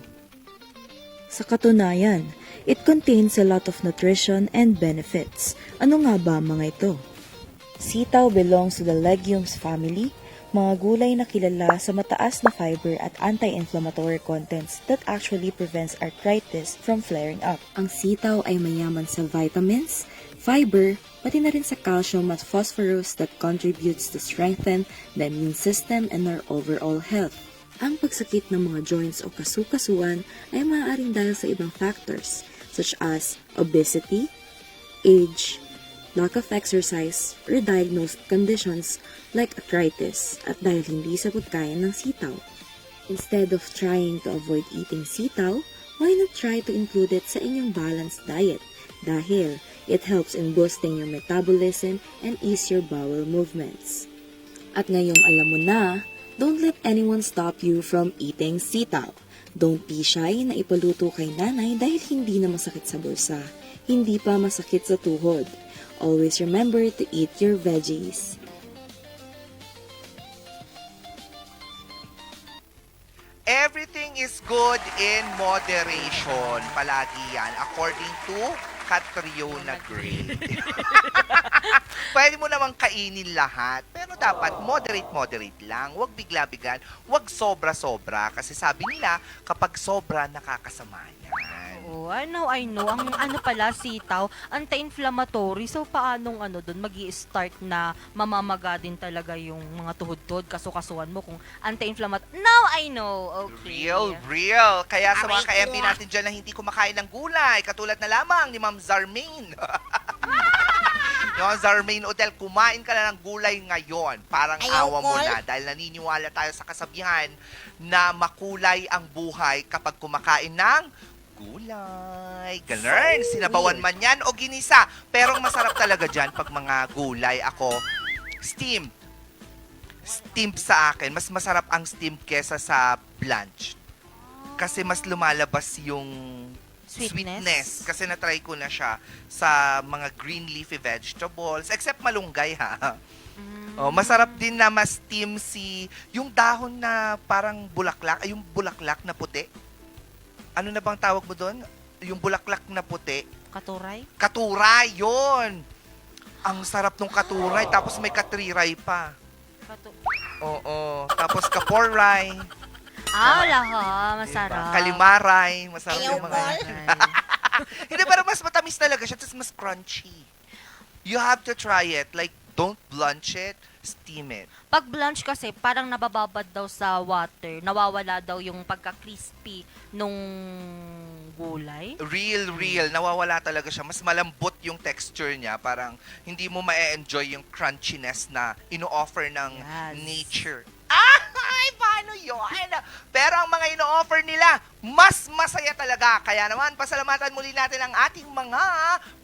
Sa katunayan, it contains a lot of nutrition and benefits. Ano nga ba mga ito? Sitaw belongs to the legumes family, mga gulay na kilala sa mataas na fiber at anti-inflammatory contents that actually prevents arthritis from flaring up. Ang sitaw ay mayaman sa vitamins, fiber, pati na rin sa calcium at phosphorus that contributes to strengthen the immune system and our overall health. Ang pagsakit ng mga joints o kasukasuan ay maaaring dahil sa ibang factors such as obesity, age, lack of exercise, or diagnosed conditions like arthritis at dahil hindi sa pagkain ng sitaw. Instead of trying to avoid eating sitaw, why not try to include it sa inyong balanced diet dahil it helps in boosting your metabolism and ease your bowel movements. At ngayong alam mo na, don't let anyone stop you from eating sitaw. Don't be shy na ipaluto kay nanay dahil hindi na masakit sa bulsa, hindi pa masakit sa tuhod. Always remember to eat your veggies. Everything is good in moderation. Palagi yan. According to Catriona Gray. Pwede mo namang kainin lahat. Pero dapat moderate lang. Huwag bigla-bigan. Huwag sobra-sobra. Kasi sabi nila, kapag sobra, nakakasama yan. Oh, I know. Ang ano pala, sitaw, anti-inflammatory. So, paanong doon magi-start na mamamaga din talaga yung mga tuhod-tuhod, kasukasuan mo kung anti-inflammatory. Now I know. Okay. Real. Kaya sa mga ka-MB natin dyan na hindi kumakain ng gulay, katulad na lamang ni Ma'am Zarmaine. Yung Zarmaine Odell, kumain ka na ng gulay ngayon. Parang awa mo na dahil naniniwala tayo sa kasabihan na makulay ang buhay kapag kumakain ng gulay. Ganun. Sinabawan man yan o ginisa. Pero ang masarap talaga dyan pag mga gulay ako, steamed. Steamed sa akin. Mas masarap ang steamed kesa sa blanch. Kasi mas lumalabas yung sweetness. Kasi na-try ko na siya sa mga green leafy vegetables. Except malunggay ha. Oh, masarap din na ma-steam yung dahon na parang bulaklak. Ay, yung bulaklak na puti. Ano na bang tawag mo doon? Yung bulaklak na puti. Katuray? Katuray, yun! Ang sarap nung katuray, tapos may katriray pa. Oo. Tapos kaporay. Masarap. Kalimaray. Masarap yung mga Hindi, pero mas matamis talaga siya, tapos mas crunchy. You have to try it. Like, don't blanch it, steam it. Pag blanch kasi, parang nabababad daw sa water. Nawawala daw yung pagka-crispy nung gulay. Real. Nawawala talaga siya. Mas malambot yung texture niya. Parang hindi mo ma-enjoy yung crunchiness na ino-offer ng nature. Ay, paano yun? Pero ang mga ino-offer nila, mas masaya talaga. Kaya naman, pasalamatan muli natin ang ating mga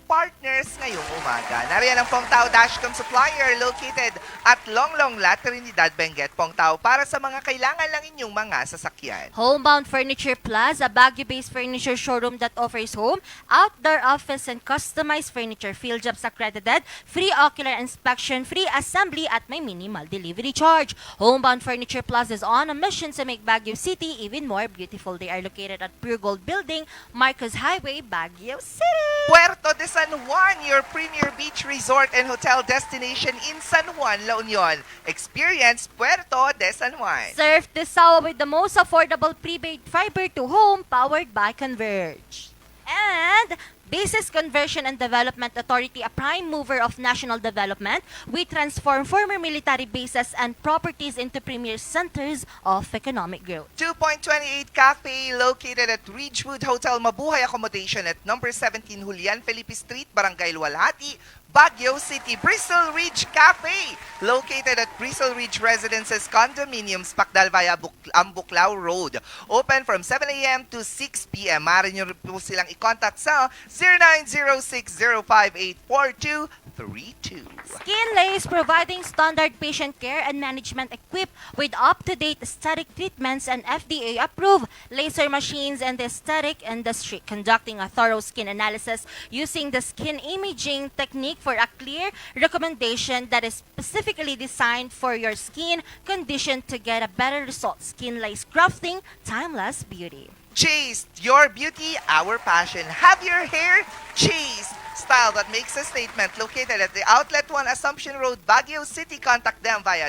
partners ngayong umaga. Nariyan ang Pongtao Dashcom Supplier located at Longlong La Trinidad, Benguet, Pongtao para sa mga kailangan lang inyong mga sasakyan. Homebound Furniture Plaza, Baguio-based furniture showroom that offers home, outdoor office, and customized furniture. Field jobs accredited, free ocular inspection, free assembly at may minimal delivery charge. Homebound Furniture Plaza is on a mission to make Baguio City even more beautiful. They are located at Pure Gold Building, Marcos Highway, Baguio City. Puerto de San Juan, your premier beach resort and hotel destination in San Juan, La Union. Experience Puerto de San Juan. Surf the Sawa with the most affordable prepaid fiber to home powered by Converge. And Basis Conversion and Development Authority, a prime mover of national development, we transform former military bases and properties into premier centers of economic growth. 2.28 Cafe, located at Ridgewood Hotel Mabuhay Accommodation at number 17 Julian Felipe Street, Barangay Luwalhati, Baguio City. Bristol Ridge Cafe, located at Bristol Ridge Residences Condominiums, Pacdal via Ambuclao Road. Open from 7 a.m. to 6 p.m. Maaari nyo po silang i-contact sa 0906-058-4232. Skinlace, providing standard patient care and management equipped with up-to-date aesthetic treatments and FDA-approved laser machines in the aesthetic industry, conducting a thorough skin analysis using the skin imaging technique for a clear recommendation that is specifically designed for your skin condition to get a better result. Skinlace Crafting, timeless beauty. Chase, your beauty, our passion. Have your hair chased. Style that makes a statement, located at the Outlet 1 Assumption Road, Baguio City. Contact them via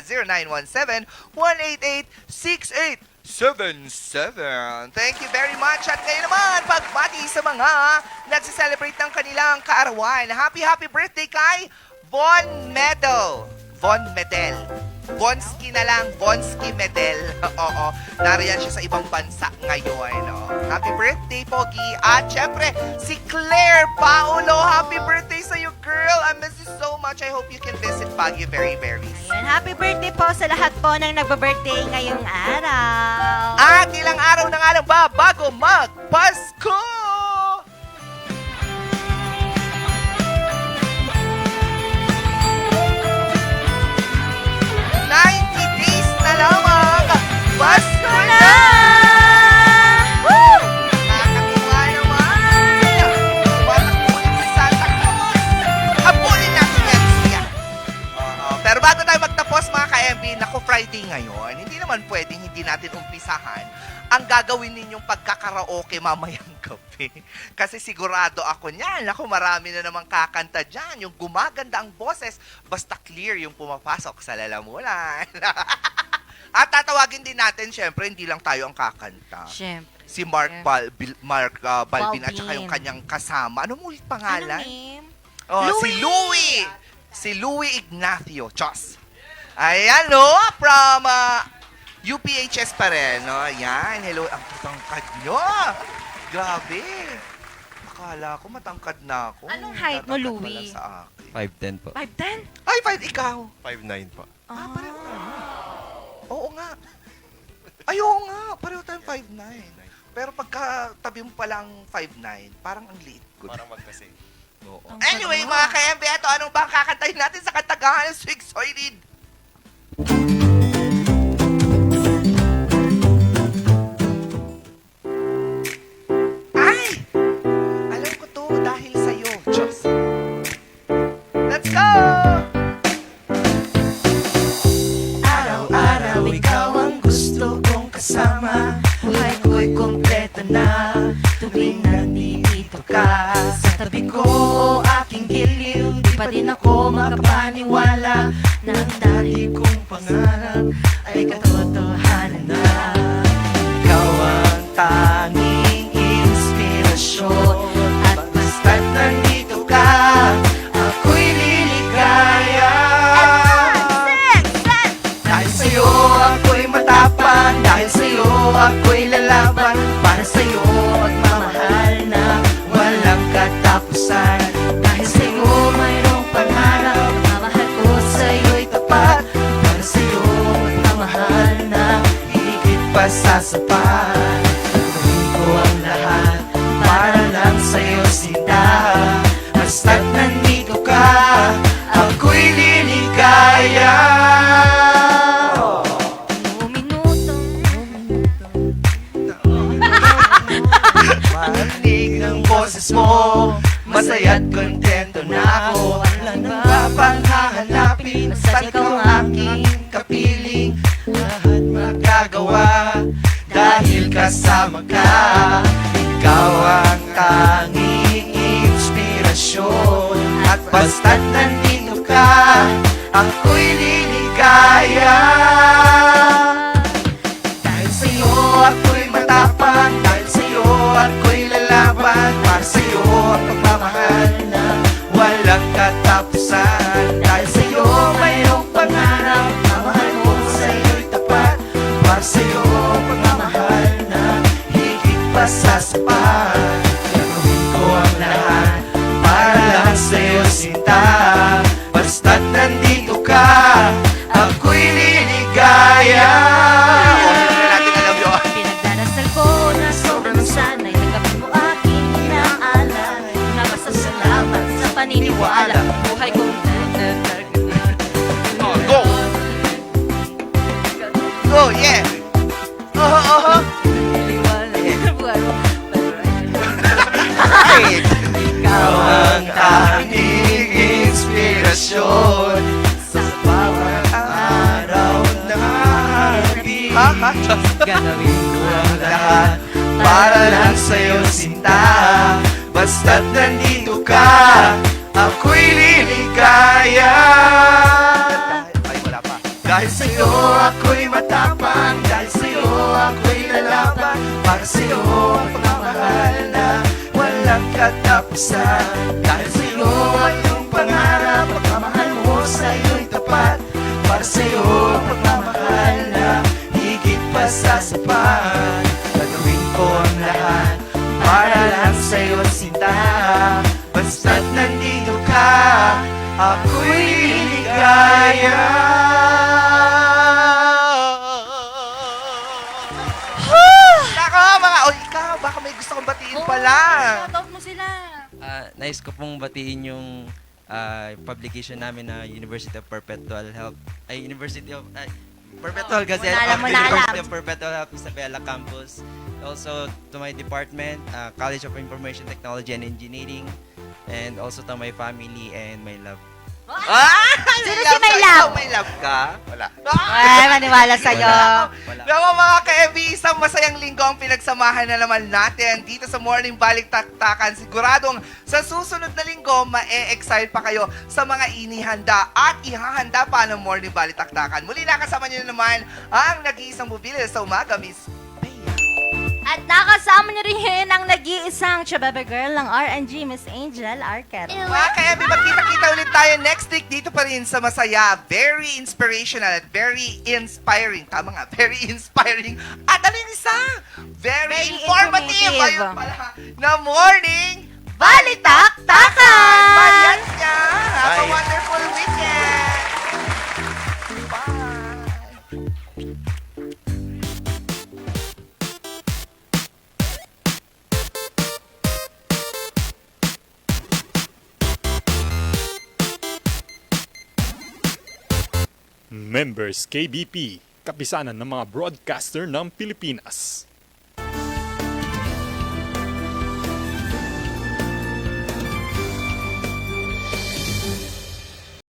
0917-188-6877. Thank you very much. At ngayon naman, pagbati sa mga nagsiselebrate ng kanilang kaarawan. Happy birthday kay Von Medel. Bonsky na lang, Bonsky Medel. Oo, nariyan siya sa ibang bansa ngayon. Oh. Happy birthday, Pogi. At syempre, si Claire Paulo. Happy birthday sa you, girl. I miss you so much. I hope you can visit Baguio very, very soon. Ayan, happy birthday po sa lahat po ng nagba-birthday ngayong araw. At ilang araw na nga lang ba bago mag-Pasko? Pasko na! Woo! Nakakatuwa naman! Tumatakbuhin si Santa Claus! Abulin natin yan siya! Pero bago tayo magtapos mga ka-MB, naku, Friday ngayon, hindi naman pwedeng hindi natin umpisahan ang gagawin ninyong pagkakaraoke mamayang gabi. Kasi sigurado ako niyan, naku, marami na namang kakanta dyan, yung gumaganda ang boses, basta clear yung pumapasok sa lalamunan. At tatawagin din natin, syempre, hindi lang tayo ang kakanta. Syempre. Si Mark Balvin at saka yung kanyang kasama. Ano mo ulit pangalan? Ano name? Oh, Louie! si Louie! Si Louie Ignacio. Chos. Ayan, no? From UPHS pa rin, no? Ayan. Hello. Ang matangkad nyo. Grabe. Akala ko matangkad na ako. Anong height mo, Tatangkad Louie? pala sa akin. 5'10 po. 5'10"? Ay, 5 ikaw. 5'9 po. Pareho tayo. Oo nga. Ay, oo nga. Pareho tayong 5'9". Pero pagka tabi mo palang 5'9", parang ang liit ko. Parang magkasing. Oo. Anyway, mga ka-MB, ito, anong bang kakantahin natin sa katagahan ng Swig Soylid? Ay! Alam ko to dahil sa'yo. Diyos. Let's go! Araw-araw ikaw ang gusto kong kasama. Buhay ko'y kompleto na tuwing nandito ka. Sa tabi ko, aking giliw, di pa din ako makapaniwala na ang dati kong pangarap ay katotohanan na. Ikaw ang tanging inspirasyon at basta't nandito ka, ako'y liligaya. Dahil sa'yo ako'y matapang, dahil sa'yo ako'y lalaban, para sa'yo magmamahal na walang katapusan. Dahil sa'yo mayroong pangarap, mamahal ko sa'yo'y tapat, para sa'yo magmamahal na higit pa sa sapat. Gawin ko ang lahat para lang sa'yo sinta, basta't nandito ka, ako'y liligaya. Marinig ng boses mo, masaya't kontento na ako. Wala nang babang hahanapin, basta't ikaw ang aking kapiling. Lahat magagawa dahil kasama ka. Ikaw ang tanging inspirasyon at basta't nandito ka, ako'y liligaya. Dahil sa'yo ako'y matapang, dahil sa'yo ako'y lalaban, para sa'yo ang pagmamahal na walang katapusan. Dahil sa'yo mayroong pangarap, mamahal mo sa'yo'y tapat, para sa'yo ang pagmamahal na higit pa sa sapat. Gagawin ko ang lahat para lang sa'yo sinta, basta't nandito ka, ako'y liligaya. Pinagdarasal ko na sobrang sanay, tanggapin mo aking inaalala, na basta salamat sa paniniwala, buhay kong Go! Go, yeah! Ikaw ang tanging inspirasyon sa bawat araw na hati. Gagawin ko ang lahat para lang sa'yo sinta, basta't nandito ka, ako'y liligaya. Ay, wala pa. Dahil sa'yo ako'y matapang, dahil sa'yo ako'y lalaban, para sa'yo ang pagmamahal na walang katapusan. Dahil sa'yo ay iyong pangarap, pagmamahal mo sa'yo'y tapat, para sa'yo ang sasapat. Gagawin ko ang lahat para lang sa'yo, sinta. Basta't nandito ka, ako'y ligaya. Nako, mga, o ikaw, baka may gusto kong batiin pala. Shoutout mo sila. Nais ko pong batiin yung publication namin na University of Perpetual Health. Perpetual Gazette of the University of Perpetual Health Isabela Campus. Also to my department, College of Information Technology and Engineering. And also to my family and my love. Sino si May Love? May love ka? Wala. Ay, maniwala sa'yo. Naku mga ka-MB, isang masayang linggo ang pinagsamahan na naman natin dito sa Morning Balik Taktakan. Siguradong sa susunod na linggo, ma-e-excite pa kayo sa mga inihanda at ihahanda pa ng Morning Balik Taktakan. Muli nakasama niyo na naman ang nag-iisang bubili sa umaga, Miss. At nakasama niyo rin ang nag-iisang chababa girl ng RNG, Miss Angel Arquette. Mga ka-MB, magkita-kita ulit tayo next week dito pa rin sa Masaya. Very inspirational at very inspiring. Tama nga, very inspiring. At ano yung isa? Very informative. Ayun pala, na Morning Balitaktakan! Bayan niya! Have a wonderful weekend! Members KBP, kapisanan ng mga broadcaster ng Pilipinas.